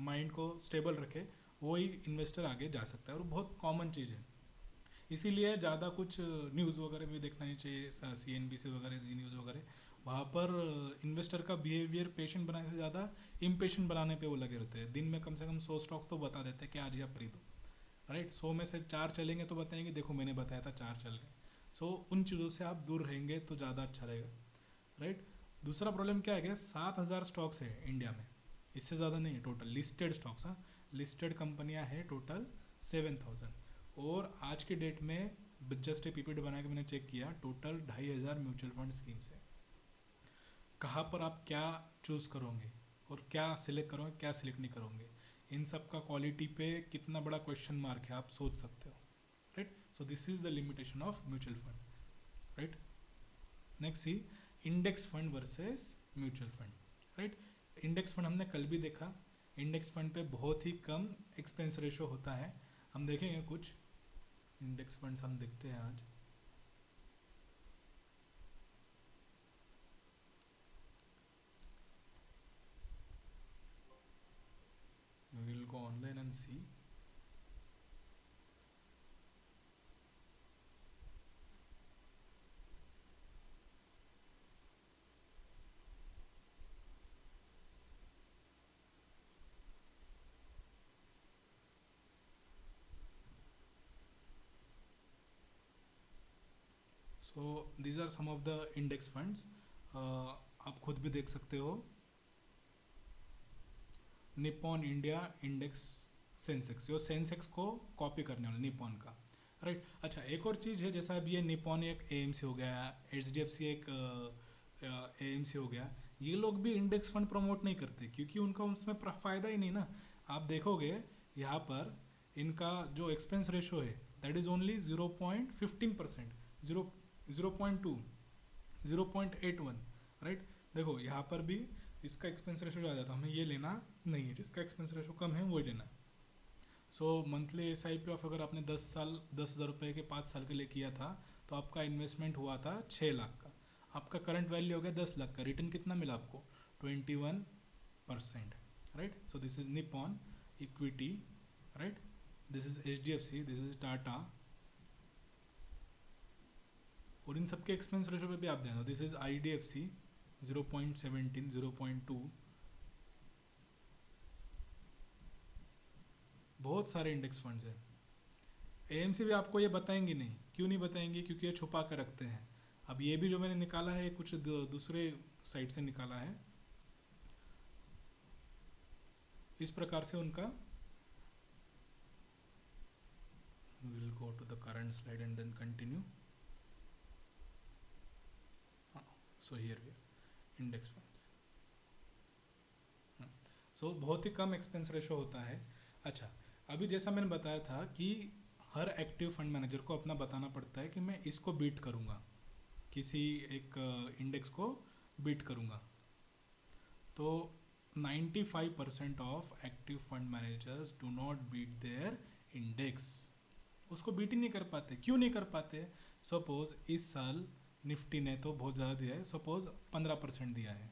माइंड को स्टेबल रखे, वही इन्वेस्टर आगे जा सकता है, और बहुत कॉमन चीज़ है। इसीलिए ज़्यादा कुछ न्यूज़ वगैरह भी देखना नहीं चाहिए, CNBC वगैरह, जी न्यूज़ वगैरह, वहाँ पर इन्वेस्टर का बिहेवियर पेशेंट बनाने से ज़्यादा इम्पेशेंट बनाने पे वो लगे रहते हैं। दिन में कम से कम 100 स्टॉक तो बता देते हैं कि आज ही आप खरीदो, राइट। 100 में से 4 चलेंगे तो बताएंगे देखो मैंने बताया था 4 चल गए। सो उन चीज़ों से आप दूर रहेंगे तो ज़्यादा अच्छा रहेगा, राइट। दूसरा प्रॉब्लम क्या है कि 7,000 स्टॉक्स है इंडिया में, इससे ज़्यादा नहीं है टोटल लिस्टेड स्टॉक्स। हाँ, लिस्टेड कंपनियां हैं टोटल 7,000, और आज के डेट में जस्ट ए पीपीटी बना के मैंने चेक किया, टोटल 2,500 म्यूचुअल फंड स्कीम्स है। कहाँ पर आप क्या चूज़ करोगे और क्या सिलेक्ट करोगे, क्या सिलेक्ट नहीं करोगे, इन सब का क्वालिटी पे कितना बड़ा क्वेश्चन मार्क है आप सोच सकते हो, right. So this is the limitation of mutual fund, right. Next see index fund versus mutual fund, right. Index fund हमने कल भी देखा, इंडेक्स फंड पे बहुत ही कम एक्सपेंस रेशो होता है। हम देखेंगे कुछ इंडेक्स फंड्स हम देखते हैं आज। We will go online and see. So these are some of the index funds, आप खुद भी देख सकते हो। निपॉन इंडिया इंडेक्स सेंसेक्स, जो सेंसेक्स को कॉपी करने वाला निपॉन का, राइट। अच्छा, एक और चीज़ है, जैसा अभी ये निपॉन एक एएमसी हो गया, एचडीएफसी एक एएमसी हो गया, ये लोग भी इंडेक्स फंड प्रमोट नहीं करते क्योंकि उनका उसमें फ़ायदा ही नहीं ना। आप देखोगे यहाँ पर इनका जो एक्सपेंस रेशो है दैट इज़ ओनली 0.15%, 0.2, 0.81, राइट। देखो यहाँ पर भी इसका एक्सपेंस रेशो ज़्यादा था, हमें ये लेना नहीं है, जिसका एक्सपेंस रेशो कम है वही लेना। सो मंथली एसआईपी ऑफ अगर आपने 10 साल 10,000 रुपये के 5 साल के लिए किया था तो आपका इन्वेस्टमेंट हुआ था 6 लाख का, आपका करंट वैल्यू हो गया 10 लाख का, रिटर्न कितना मिला आपको 21%, right. So this is Nippon equity, right. This is HDFC, this is Tata, और इन सबके एक्सपेंस रेशो पे भी आप देना। दिस इज आईडीएफसी 0.17, 0.2, बहुत सारे इंडेक्स फंड्स हैं। एएमसी भी आपको ये बताएंगे नहीं, क्यों नहीं बताएंगे, क्योंकि ये छुपा कर रखते हैं। अब ये भी जो मैंने निकाला है कुछ दूसरे साइट से निकाला है, इस प्रकार से उनका। we will go to the current slide and then continue. So here we are index funds. सो बहुत ही कम एक्सपेंस रेशो होता है। अच्छा, अभी जैसा मैंने बताया था कि हर एक्टिव फंड मैनेजर को अपना बताना पड़ता है कि मैं इसको बीट करूँगा, किसी एक इंडेक्स को बीट करूँगा। तो 95% of active fund managers do not beat their index, उसको बीट ही नहीं कर पाते। क्यों नहीं कर पाते? सपोज इस साल निफ्टी ने तो बहुत ज़्यादा दिया है, सपोज 15% दिया है,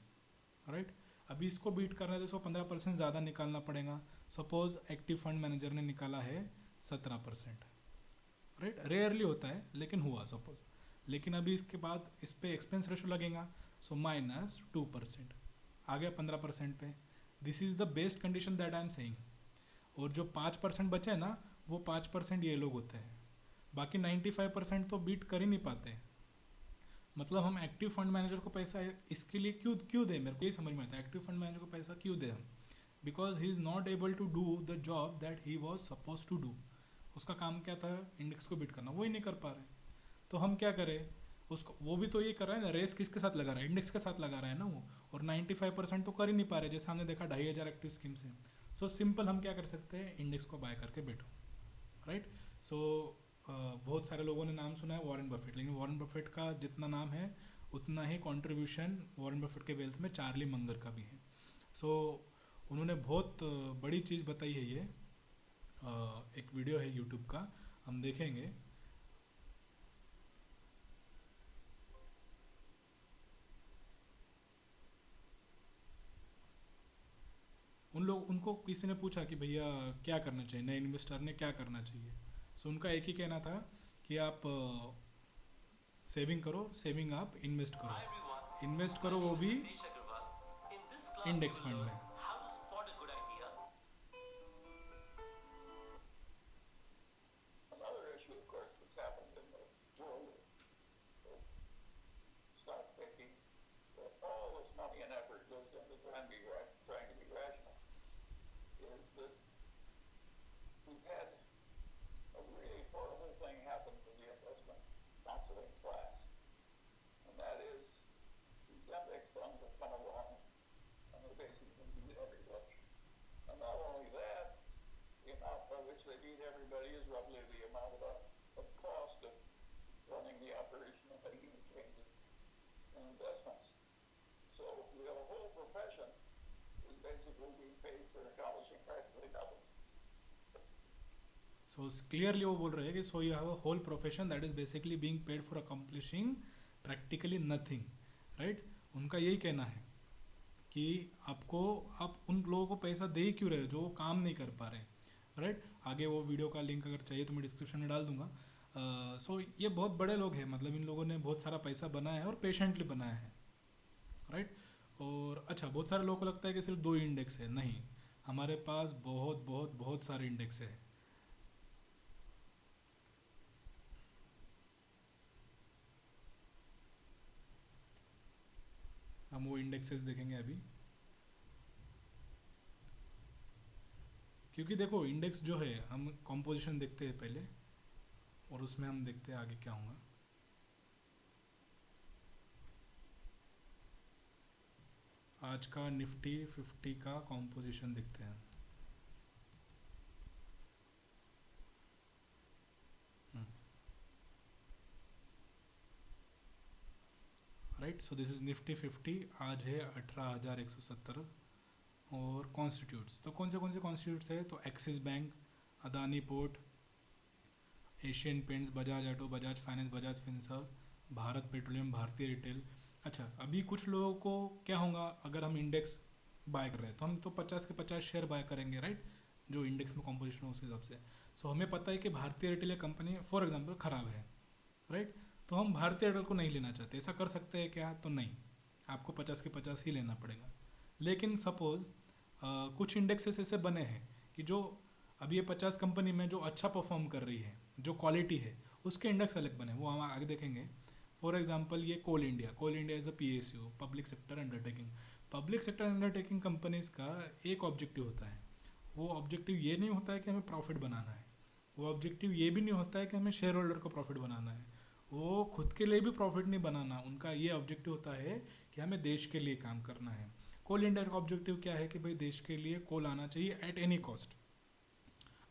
राइट। अभी इसको बीट करना है तो इसको 15% ज़्यादा निकालना पड़ेगा। सपोज एक्टिव फंड मैनेजर ने निकाला है 17%, राइट। रेयरली होता है लेकिन हुआ सपोज, लेकिन अभी इसके बाद इस पर एक्सपेंस रेशो लगेगा, सो -2% आ गया 15% पे। This is the best condition that I am saying. और जो 5% बचे हैं ना, वो 5% ये लोग होते हैं, बाकी 95% तो बीट कर ही नहीं पाते। मतलब हम एक्टिव फंड मैनेजर को पैसा इसके लिए क्यों क्यों दें, मेरे को ये समझ में आता है एक्टिव फंड मैनेजर को पैसा क्यों दें हम, because he is not able to do the job that he was suppose to do. उसका काम क्या था, इंडेक्स को बीट करना, वही नहीं कर पा रहे, तो हम क्या करें उसको। वो भी तो ये कर रहा है ना, रेस किसके साथ लगा रहा है, इंडेक्स के साथ लगा रहा है ना वो, और 95% तो कर ही नहीं पा रहे, जैसे हमने देखा 2,500 एक्टिव स्कीम्स हैं। सो सिंपल हम क्या कर सकते हैं, इंडेक्स को बाय करके बैठो, राइट। सो बहुत सारे लोगों ने नाम सुना है वॉरेन बफेट, लेकिन वॉरेन बफेट का जितना नाम है उतना ही कंट्रीब्यूशन वॉरेन बफेट के वेल्थ में चार्ली मंगर का भी है। सो उन्होंने बहुत बड़ी चीज़ बताई है ये, एक वीडियो है यूट्यूब का, हम देखेंगे। उनको किसी ने पूछा कि भैया क्या करना चाहिए, नए इन्वेस्टर ने क्या करना चाहिए। सो उनका एक ही कहना था कि आप सेविंग करो, सेविंग आप इन्वेस्ट करो, इन्वेस्ट करो वो भी इंडेक्स फंड में। Another issue, of course, that's happened in the world is that we've had a really horrible thing happen to the investment accident class, and that is these index funds have come along and they basically beat everybody. And not only that, the amount by which they beat everybody is roughly the amount of cost of running the operation of making the changes in investments. So we have a whole profession is basically being paid for accomplishing practically nothing. So clearly वो बोल रहे हैं कि so you have a whole profession that is basically being paid for accomplishing practically nothing, right. उनका यही कहना है कि आपको, आप उन लोगों को पैसा दे ही क्यों रहे हो जो वो काम नहीं कर पा रहे, राइट। आगे वो वीडियो का लिंक अगर चाहिए तो मैं डिस्क्रिप्शन में डाल दूंगा। सो ये बहुत बड़े लोग हैं, मतलब इन लोगों ने बहुत सारा पैसा बनाया है और पेशेंटली बनाया है, राइट। और अच्छा, बहुत सारे लोगों को लगता है कि सिर्फ 2 इंडेक्स है, नहीं, हमारे पास बहुत बहुत बहुत सारे इंडेक्स है। हम वो इंडेक्सेस देखेंगे अभी, क्योंकि देखो इंडेक्स जो है, हम कॉम्पोजिशन देखते हैं पहले और उसमें हम देखते हैं आगे क्या होगा। आज का निफ्टी 50 का कॉम्पोजिशन देखते हैं। Right, so this is Nifty 50। आज है 18,170। और कॉन्स्टिट्यूट्स, तो कौन से कॉन्स्टिट्यूट्स है, तो axis bank, Adani port, Asian paints, Bajaj auto, Bajaj finance, Bajaj Finserv, Bharat petroleum, भारतीय रिटेल। अच्छा, अभी कुछ लोगों को क्या होगा, अगर हम इंडेक्स बाय कर रहे हैं तो हम तो 50 के 50 शेयर बाय करेंगे, राइट, जो इंडेक्स में कॉम्पोजिशन हो उस हिसाब से। सो हमें पता है कि भारतीय रिटेल कंपनी फॉर एग्जांपल ख़राब है, राइट, तो हम भारतीय रिटेल को नहीं लेना चाहते। ऐसा कर सकते हैं क्या, तो नहीं, आपको 50 के 50 ही लेना पड़ेगा। लेकिन सपोज कुछ इंडेक्सेस ऐसे बने हैं कि जो अभी ये 50 कंपनी में जो अच्छा परफॉर्म कर रही है, जो क्वालिटी है, उसके इंडेक्स अलग बने, वो हम आगे देखेंगे। फॉर एग्जांपल ये Coal India is a PSU, public sector undertaking. Public sector undertaking companies का एक ऑब्जेक्टिव होता है, वो ऑब्जेक्टिव ये नहीं होता है कि हमें प्रॉफिट बनाना है, वो ऑब्जेक्टिव ये भी नहीं होता है कि हमें शेयर होल्डर को प्रॉफिट बनाना है, वो खुद के लिए भी प्रॉफिट नहीं बनाना, उनका ये ऑब्जेक्टिव होता है कि हमें देश के लिए काम करना है। कोल इंडिया का ऑब्जेक्टिव क्या है कि भाई देश के लिए कोल आना चाहिए एट एनी कॉस्ट,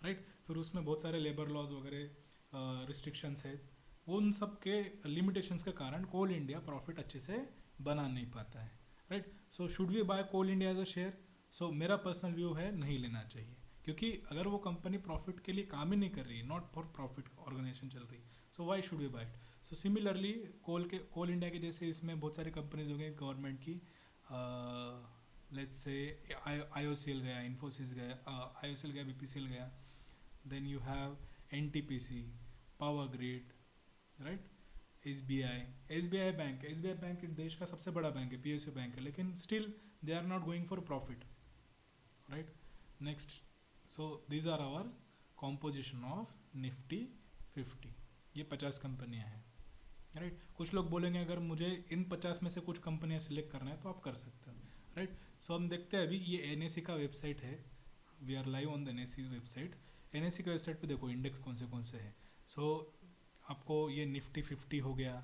राइट। फिर उसमें बहुत सारे लेबर लॉज वगैरह रिस्ट्रिक्शंस है, वो उन सब के लिमिटेशंस के कारण कोल इंडिया प्रॉफिट अच्छे से बना नहीं पाता है, right. So should we buy Coal India as a share, so मेरा पर्सनल व्यू है नहीं लेना चाहिए, क्योंकि अगर वो कंपनी प्रॉफिट के लिए काम ही नहीं कर रही, नॉट फॉर प्रॉफिट ऑर्गेनाइजेशन चल रही, so why should we buy it. So similarly Coal India के जैसे इसमें बहुत सारी कंपनीज हो गई गवर्नमेंट की, लेट्स से IOCL गया, इन्फोसिस गया, IOCL गया, BPCL गया, then you have NTPC, power grid, right, SBI bank, SBI bank देश का सबसे बड़ा बैंक है, PSU बैंक है, लेकिन still they are not going for profit, right. Next, so these are our composition of Nifty 50। ये 50 कंपनियां हैं, राइट। कुछ लोग बोलेंगे अगर मुझे इन 50 में से कुछ कंपनियां सिलेक्ट करना है तो आप कर सकते हो, राइट। सो हम देखते हैं अभी, ये NSE का वेबसाइट है, we are live on the NSE website. NSE के वेबसाइट पे देखो इंडेक्स कौन से हैं। सो आपको ये निफ्टी 50 हो गया,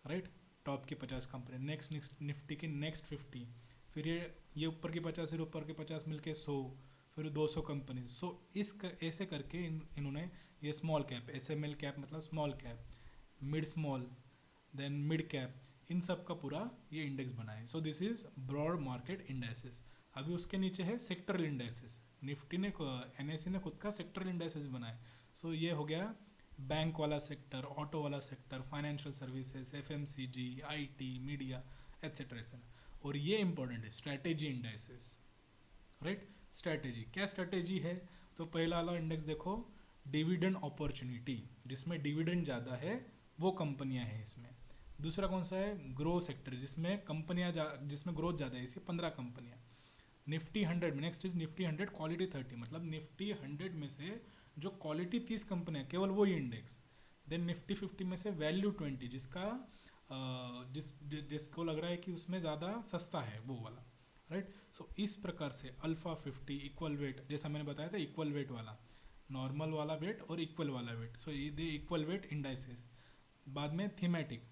राइट, टॉप की 50 कंपनी। नेक्स्ट निफ्टी की नेक्स्ट 50, फिर ये ऊपर की 50, फिर ऊपर के 50 मिलके 100, फिर 200 कंपनी। सो ऐसे करके इन्होंने ये स्मॉल कैप, SML कैप मतलब small cap, mid small, then mid cap, इन सब का पूरा ये इंडेक्स बनाए। So this is broad market indexes. अभी उसके नीचे है सेक्टरल इंडेक्सेस, निफ्टी ने NSE ने खुद का सेक्टरल इंडेक्सेस बनाए। सो ये हो गया बैंक वाला सेक्टर, ऑटो वाला sector, financial services, FMCG, IT, media, etcetera etcetera. और ये इंपॉर्टेंट है स्ट्रैटेजी इंडेक्सेस, राइट। स्ट्रैटेजी क्या स्ट्रैटेजी है, तो पहला वाला इंडेक्स देखो, डिविडेंड अपॉर्चुनिटी, जिसमें डिविडेंड ज़्यादा है वो कंपनियां हैं इसमें। दूसरा कौन सा है, ग्रो सेक्टर, जिसमें कंपनियां जिसमें ग्रोथ ज़्यादा है, इसी 15 कंपनियां। निफ्टी 100 में नेक्स्ट इज निफ्टी 100, क्वालिटी 30, मतलब निफ्टी 100 में से जो क्वालिटी 30 कंपनियां, केवल वो ही इंडेक्स। देन निफ्टी 50 में से वैल्यू 20, जिसका जिसको लग रहा है कि उसमें ज़्यादा सस्ता है वो वाला, राइट। सो इस प्रकार से अल्फा 50 इक्वल वेट, जैसा मैंने बताया था इक्वल वेट वाला, नॉर्मल वाला वेट और इक्वल वाला वेट, सो ये दे इक्वल वेट इंडाइसेस। बाद में थीमेटिक,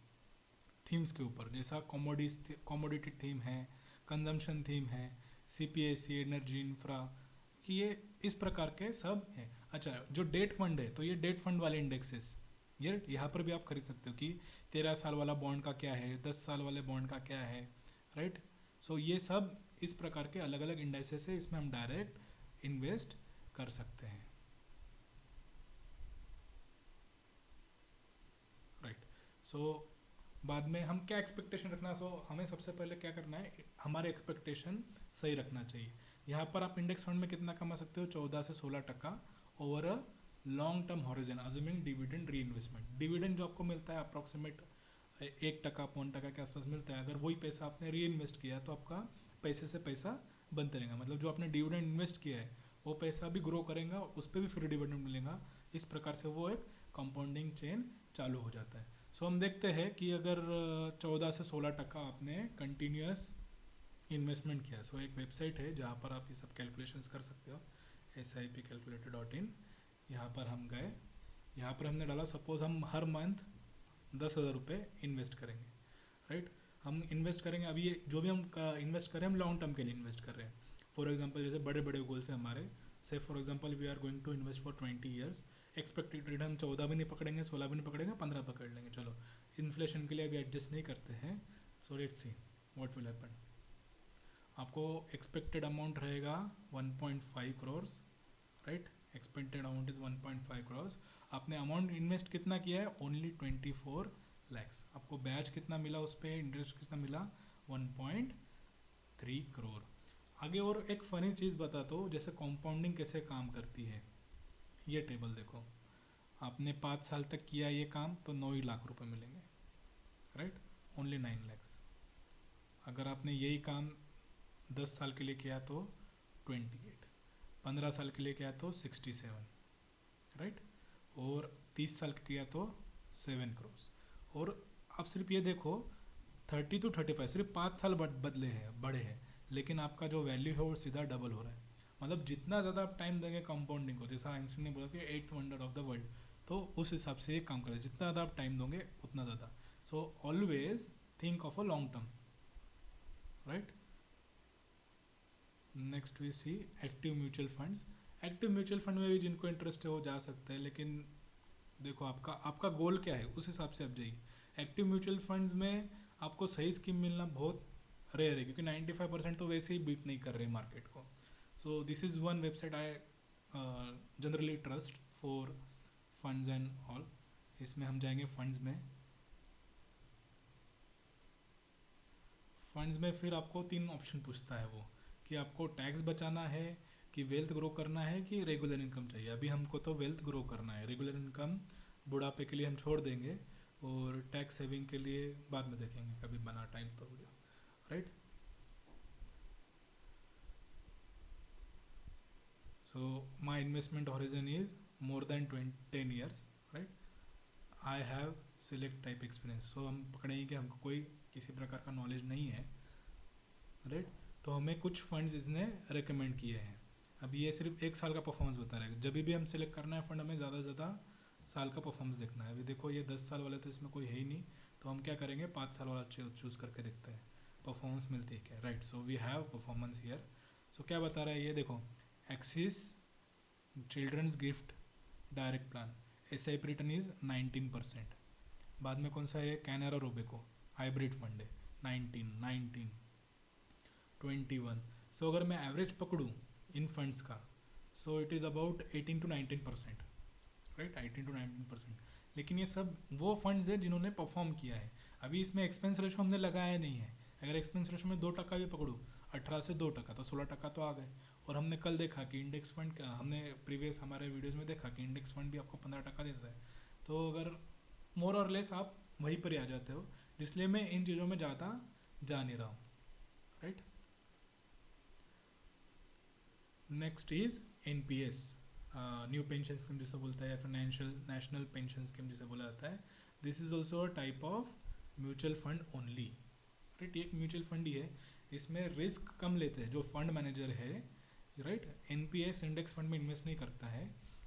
थीम्स के ऊपर, जैसा कॉमोडिटी थीम है, कंजम्पशन थीम है, सीपीएससी, एनर्जी, इंफ्रा, ये इस प्रकार के सब है। अच्छा, जो डेट फंड है तो ये डेट फंड वाले इंडेक्सेस, ये यहाँ पर भी आप खरीद सकते हो कि 13 साल वाला बॉन्ड का क्या है, 10 साल वाले बॉन्ड का क्या है, राइट। सो ये सब इस प्रकार के अलग अलग इंडेक्सेस है, इसमें हम डायरेक्ट इन्वेस्ट कर सकते हैं, राइट। सो बाद में हम क्या एक्सपेक्टेशन रखना, सो हमें सबसे पहले क्या करना है, हमारे एक्सपेक्टेशन सही रखना चाहिए। यहाँ पर आप इंडेक्स फंड में कितना कमा सकते हो, 14 से 16% over a long term horizon, assuming dividend री इन्वेस्टमेंट। डिविडेंड जो आपको मिलता है अप्रॉक्सीमेट 1%, 1% के आसपास मिलता है, अगर वही पैसा आपने री इन्वेस्ट किया तो आपका पैसे से पैसा बनते रहेगा। मतलब जो आपने डिविडेंड इन्वेस्ट किया है वो पैसा भी ग्रो करेगा, उस पर भी फिर डिविडेंड मिलेगा। इस प्रकार से वो एक कंपाउंडिंग चेन चालू हो जाता है। सो हम देखते हैं कि अगर 14 से 16% आपने कंटिन्यूस इन्वेस्टमेंट किया, सो एक वेबसाइट है जहाँ पर आप ये सब कैलकुलेशंस कर सकते हो, SIPcalculator.in। यहाँ पर हम गए, यहाँ पर हमने डाला सपोज हम हर मंथ 10,000 रुपये इन्वेस्ट करेंगे, राइट। हम इन्वेस्ट करेंगे, अभी ये जो भी हम इन्वेस्ट कर रहे हैं हम लॉन्ग टर्म के लिए इन्वेस्ट कर रहे हैं। फॉर एग्जांपल जैसे बड़े बड़े गोल्स हैं हमारे, say for example we are going to invest for 20 years, expected return 14 भी नहीं पकड़ेंगे, 16 भी नहीं पकड़ेंगे, 15 पकड़ लेंगे, चलो इन्फ्लेशन के लिए अभी एडजस्ट नहीं करते हैं। सो let's see what will happen. आपको एक्सपेक्टेड अमाउंट रहेगा 1.5 crore, right. Expected amount is 1.5 crore. आपने अमाउंट इन्वेस्ट कितना किया है, ओनली 24 लैक्स। आपको ब्याज कितना मिला उस पर, इंटरेस्ट कितना मिला, 1.3 करोड़। आगे और एक फ़नी चीज़ बताता हूँ, जैसे कंपाउंडिंग कैसे काम करती है। ये टेबल देखो, आपने 5 साल तक किया ये काम तो 9 ही लाख रुपए मिलेंगे, राइट, ओनली 9 लैक्स। अगर आपने यही काम 10 साल के लिए किया तो 28, 15 साल के लिए किया तो 67, राइट, और 30 साल के किया तो 7 करोड़। और आप सिर्फ ये देखो 30 to 35, सिर्फ 5 साल बदले हैं, बड़े हैं, लेकिन आपका जो वैल्यू है वो सीधा डबल हो रहा है। मतलब जितना ज़्यादा आप टाइम देंगे कंपाउंडिंग को, जैसा आइंस्टीन ने बोला कि 8th wonder of the world, तो उस हिसाब से ये काम करें, जितना ज़्यादा आप टाइम दोगे उतना ज़्यादा। So always think of a long term, right. Next we see active mutual funds. Active mutual fund में भी जिनको इंटरेस्ट है वो जा सकते हैं, लेकिन देखो आपका आपका गोल क्या है उस हिसाब से आप जाइए। एक्टिव म्यूचुअल फंड्स में आपको सही स्कीम मिलना बहुत रेयर है, क्योंकि 95% तो वैसे ही बीट नहीं कर रहे मार्केट को। So this is one website I generally trust for funds and all. इसमें हम जाएंगे फंड्स में। फंड्स में फिर आपको 3 ऑप्शन पूछता है वो, कि आपको टैक्स बचाना है, कि वेल्थ ग्रो करना है, कि रेगुलर इनकम चाहिए। अभी हमको तो वेल्थ ग्रो करना है, रेगुलर इनकम बुढ़ापे के लिए हम छोड़ देंगे, और टैक्स सेविंग के लिए बाद में देखेंगे कभी बना टाइम तो video, right. So my investment horizon is more than 10 years, right. I have select type experience, so हम पकड़ेंगे कि हमको कोई किसी प्रकार का नॉलेज नहीं है, राइट। तो हमें कुछ फंड्स इसने रेकमेंड किए हैं। अब ये सिर्फ 1 साल का परफॉर्मेंस बता रहा है, जब भी हम सिलेक्ट करना है फंड हमें ज़्यादा से ज़्यादा साल का परफॉर्मेंस देखना है। अभी देखो ये 10 साल वाले तो इसमें कोई है ही नहीं, तो हम क्या करेंगे 5 साल वाला चूज़ करके देखते हैं परफॉर्मेंस मिलती है क्या, right. So we have performance here. So क्या बता रहा है ये देखो, Axis children's gift direct plan, SIP return is 19%। बाद में कौन सा है, कैनरा रोबेको हाइब्रिड फंड है, 19, 19, 21। सो अगर मैं एवरेज पकड़ूँ इन फंड्स का, सो it is about 18 to 19%, right, 18 to 19%। लेकिन ये सब वो फंड्स है जिन्होंने परफॉर्म किया है। अभी इसमें एक्सपेंस रेशो हमने लगाया नहीं है। अगर एक्सपेंस रेशो में 2% भी पकड़ूँ, 18 से 2% तो 16% तो आ गए। और हमने कल देखा कि इंडेक्स फंड का, हमने प्रीवियस हमारे वीडियोज़ में देखा कि इंडेक्स फंड भी आपको 15% देता है। तो अगर मोर और लेस आप वहीं पर ही आ जाते हो, इसलिए मैं इन चीज़ों में ज़्यादा जा नहीं रहा हूँ, right. Next is NPS, new pension scheme जिसे बोलता है, या फाइनेंशियल नेशनल पेंशन स्कीम जिसे बोला जाता है। This is also a type of mutual fund only, right. एक म्यूचुअल फंड ही है इसमें रिस्क कम लेते हैं जो फंड मैनेजर है, राइट। एनपीएस इंडेक्स फंड में इन्वेस्ट नहीं करता है,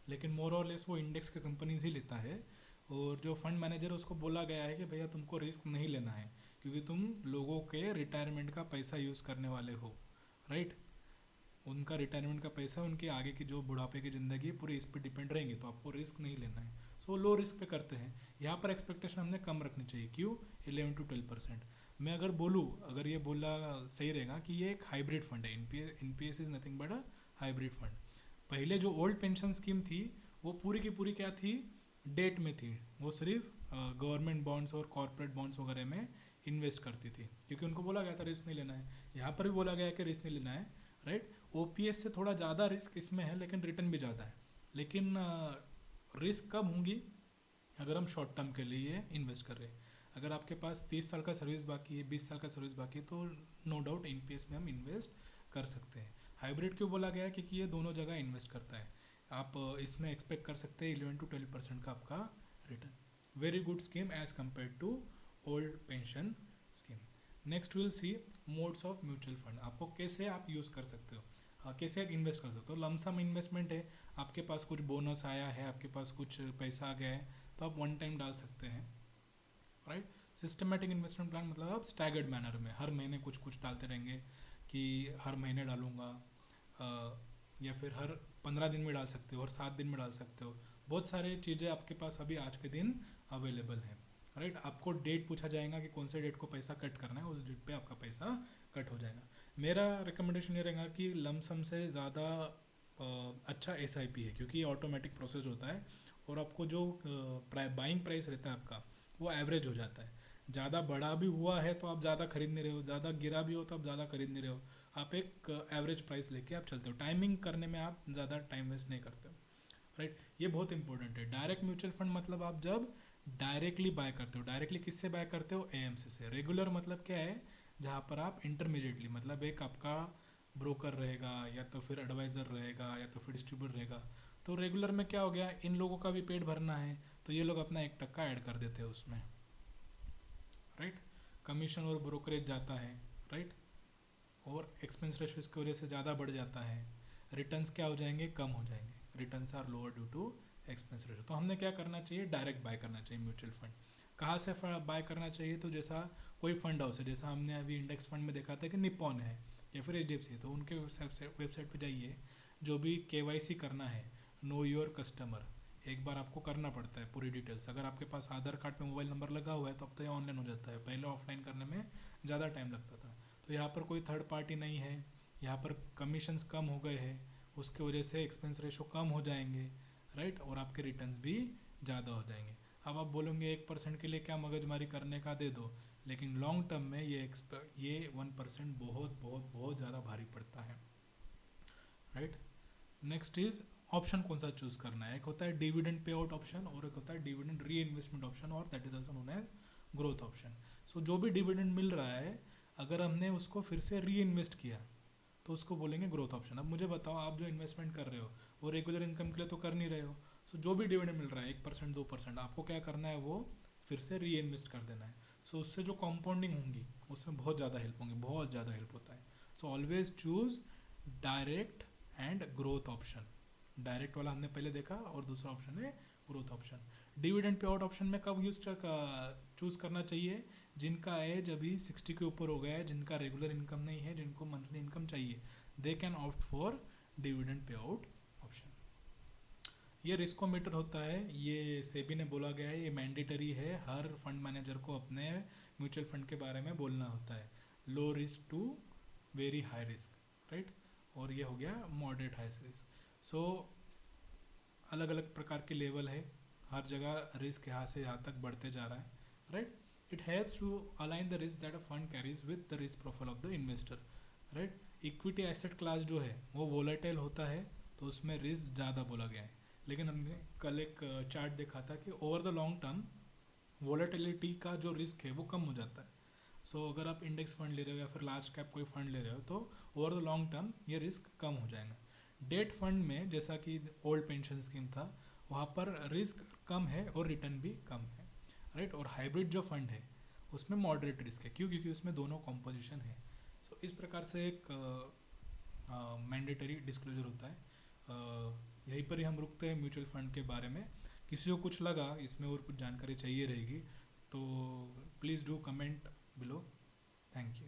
लेकिन मोर और लेस वो इंडेक्स के कंपनीज ही लेता है। और जो फंड मैनेजर है उसको बोला गया है कि भैया तुमको रिस्क नहीं लेना है, क्योंकि तुम लोगों के रिटायरमेंट का पैसा यूज़ करने वाले हो, राइट। उनका रिटायरमेंट का पैसा, उनके आगे की जो बुढ़ापे की ज़िंदगी है पूरी इस पर डिपेंड रहेंगी, तो आपको रिस्क नहीं लेना है। सो लो रिस्क पे करते हैं। यहाँ पर एक्सपेक्टेशन हमने कम रखनी चाहिए। क्यों? 11 to 12%। मैं अगर बोलूँ, अगर ये बोला सही रहेगा कि ये एक हाइब्रिड फंड है। NPS is nothing but a hybrid fund. पहले जो ओल्ड पेंशन स्कीम थी वो पूरी की पूरी क्या थी, डेट में थी। वो सिर्फ गवर्नमेंट बॉन्ड्स और कॉर्पोरेट बॉन्ड्स वगैरह में इन्वेस्ट करती थी, क्योंकि उनको बोला गया था रिस्क नहीं लेना है। यहाँ पर भी बोला गया है कि रिस्क नहीं लेना है, राइट। ओपीएस से थोड़ा ज़्यादा रिस्क इसमें है, लेकिन रिटर्न भी ज़्यादा है। लेकिन रिस्क कब होंगी? अगर हम शॉर्ट टर्म के लिए इन्वेस्ट कर रहे हैं। अगर आपके पास 30 साल का सर्विस बाकी है, 20 साल का सर्विस बाकी है, तो नो डाउट एनपीएस में हम इन्वेस्ट कर सकते हैं। हाइब्रिड क्यों बोला गया है? क्योंकि ये दोनों जगह इन्वेस्ट करता है। आप इसमें एक्सपेक्ट कर सकते हैं 11 to 12% का आपका return. Very good scheme as compare to old pension scheme. Next will see modes of mutual fund. आपको कैसे आप यूज़ कर सकते हो, कैसे आप इन्वेस्ट कर सकते हो। लमसम इन्वेस्टमेंट है, आपके पास कुछ बोनस आया है, आपके पास कुछ पैसा आ गया है, तो आप वन टाइम डाल सकते हैं, राइट। सिस्टमेटिक इन्वेस्टमेंट प्लान मतलब आप स्टैगर्ड मैनर में हर महीने कुछ कुछ डालते रहेंगे, कि हर महीने डालूंगा, या फिर हर 15 दिन में डाल सकते हो, हर 7 दिन में डाल सकते हो। बहुत सारे चीज़ें आपके पास अभी आज के दिन अवेलेबल हैं, राइट। आपको डेट पूछा जाएगा कि कौन से डेट को पैसा कट करना है, उस डेट पे आपका पैसा कट हो जाएगा। मेरा रिकमेंडेशन ये रहेगा कि लमसम से ज़्यादा अच्छा एसआईपी है, क्योंकि ये ऑटोमेटिक प्रोसेस होता है और आपको जो बाइंग प्राइस रहता है आपका वो एवरेज हो जाता है। ज़्यादा बड़ा भी हुआ है तो आप ज़्यादा खरीद नहीं रहे हो, ज़्यादा गिरा भी हो तो आप ज़्यादा खरीद नहीं रहे हो। आप एक एवरेज प्राइस लेके आप चलते हो। टाइमिंग करने में आप ज़्यादा टाइम वेस्ट नहीं करते हो, राइट। ये बहुत इंपॉर्टेंट है। डायरेक्ट म्यूचुअल फंड मतलब आप जब डायरेक्टली बाय करते हो। डायरेक्टली किससे बाय करते हो? एएमसी से। रेगुलर मतलब क्या है? जहाँ पर आप इंटरमीडिएटली, मतलब एक आपका ब्रोकर रहेगा, या तो फिर एडवाइज़र रहेगा, या तो फिर डिस्ट्रीब्यूटर रहेगा। तो रेगुलर में क्या हो गया, इन लोगों का भी पेट भरना है, तो ये लोग अपना 1% ऐड कर देते हैं उसमें, राइट। कमीशन और ब्रोकरेज जाता है, राइट। और एक्सपेंस रेशियो इसकी वजह से ज़्यादा बढ़ जाता है। रिटर्न्स क्या हो जाएंगे? कम हो जाएंगे। Returns are lower due to expense ratio. तो हमने क्या करना चाहिए? डायरेक्ट बाय करना चाहिए म्यूचुअल फंड। कहाँ से बाय करना चाहिए? तो जैसा कोई फंड हाउस है, जैसा हमने अभी इंडेक्स फंड में देखा था कि निपॉन है या फिर एचडीएफसी है, तो उनके वेबसाइट पे जाइए। जो भी केवाईसी करना है, नो योर कस्टमर, एक बार आपको करना पड़ता है पूरी डिटेल्स। अगर आपके पास आधार कार्ड पे मोबाइल नंबर लगा हुआ है तो अब तो ये ऑनलाइन हो जाता है, पहले ऑफलाइन करने में ज़्यादा टाइम लगता था। तो यहाँ पर कोई थर्ड पार्टी नहीं है, यहाँ पर कमीशंस कम हो गए हैं, उसके वजह से एक्सपेंस रेशो कम हो जाएंगे, राइट। और आपके रिटर्न्स भी ज़्यादा हो जाएंगे। अब आप बोलोगे 1% के लिए क्या मगजमारी करने का, दे दो। लेकिन लॉन्ग टर्म में ये 1% बहुत बहुत बहुत ज़्यादा भारी पड़ता है, राइट। नेक्स्ट इज ऑप्शन कौन सा चूज करना है। एक होता है डिविडेंड पे आउट ऑप्शन और एक होता है डिविडेंड री इन्वेस्टमेंट ऑप्शन, और that is also known as growth option. So जो भी डिविडेंड मिल रहा है, अगर हमने उसको फिर से री इन्वेस्ट किया तो उसको बोलेंगे ग्रोथ ऑप्शन। अब मुझे बताओ, आप जो इन्वेस्टमेंट कर रहे हो वो रेगुलर इनकम के लिए तो कर नहीं रहे हो। सो जो भी डिविडेंड मिल रहा है 1% 2%, आपको क्या करना है? वो फिर से री इन्वेस्ट कर देना है। सो उससे जो कॉम्पाउंडिंग होंगी उसमें बहुत ज़्यादा हेल्प होंगी, बहुत ज़्यादा हेल्प होता है। So always choose direct and growth option. Direct वाला हमने पहले देखा, और दूसरा ऑप्शन है growth option. Dividend pay out option में कब चूज करना चाहिए? जिनका एज अभी 60 के ऊपर हो गया है, जिनका रेगुलर इनकम नहीं है, जिनको मंथली इनकम चाहिए, they can opt for dividend pay out option. ये रिस्कोमीटर होता है, ये सेबी ने बोला गया है, ये मैंडेटरी है। हर फंड मैनेजर को अपने म्यूचुअल फंड के बारे में बोलना होता है। Low risk to very high risk, right. और ये हो गया मॉडरेट हाई रिस्क। सो अलग अलग प्रकार के लेवल है, हर जगह रिस्क यहाँ से यहाँ तक बढ़ते जा रहा है, right. It helps to align the risk that a fund carries with the risk profile of the investor, right. Equity asset class जो है वो वोलेटाइल होता है, तो उसमें रिस्क ज़्यादा बोला गया है। लेकिन हमने कल एक चार्ट देखा था कि over the long term volatility का जो रिस्क है वो कम हो जाता है। सो अगर आप इंडेक्स फंड ले रहे हो या फिर लार्ज कैप कोई फंड ले रहे हो, तो ओवर द लॉन्ग टर्म ये रिस्क कम हो जाएगा। डेट फंड में जैसा कि ओल्ड पेंशन स्कीम था, वहाँ पर रिस्क कम है और रिटर्न भी कम है, राइट। और हाइब्रिड जो फंड है उसमें मॉडरेट रिस्क है। क्यों? क्योंकि उसमें दोनों कॉम्पोजिशन है। सो इस प्रकार से एक मैंडेटरी डिस्क्लोजर होता है। यहीं पर ही हम रुकते हैं म्यूचुअल फंड के बारे में। किसी को कुछ लगा इसमें और कुछ जानकारी चाहिए रहेगी तो please do comment below. Thank you.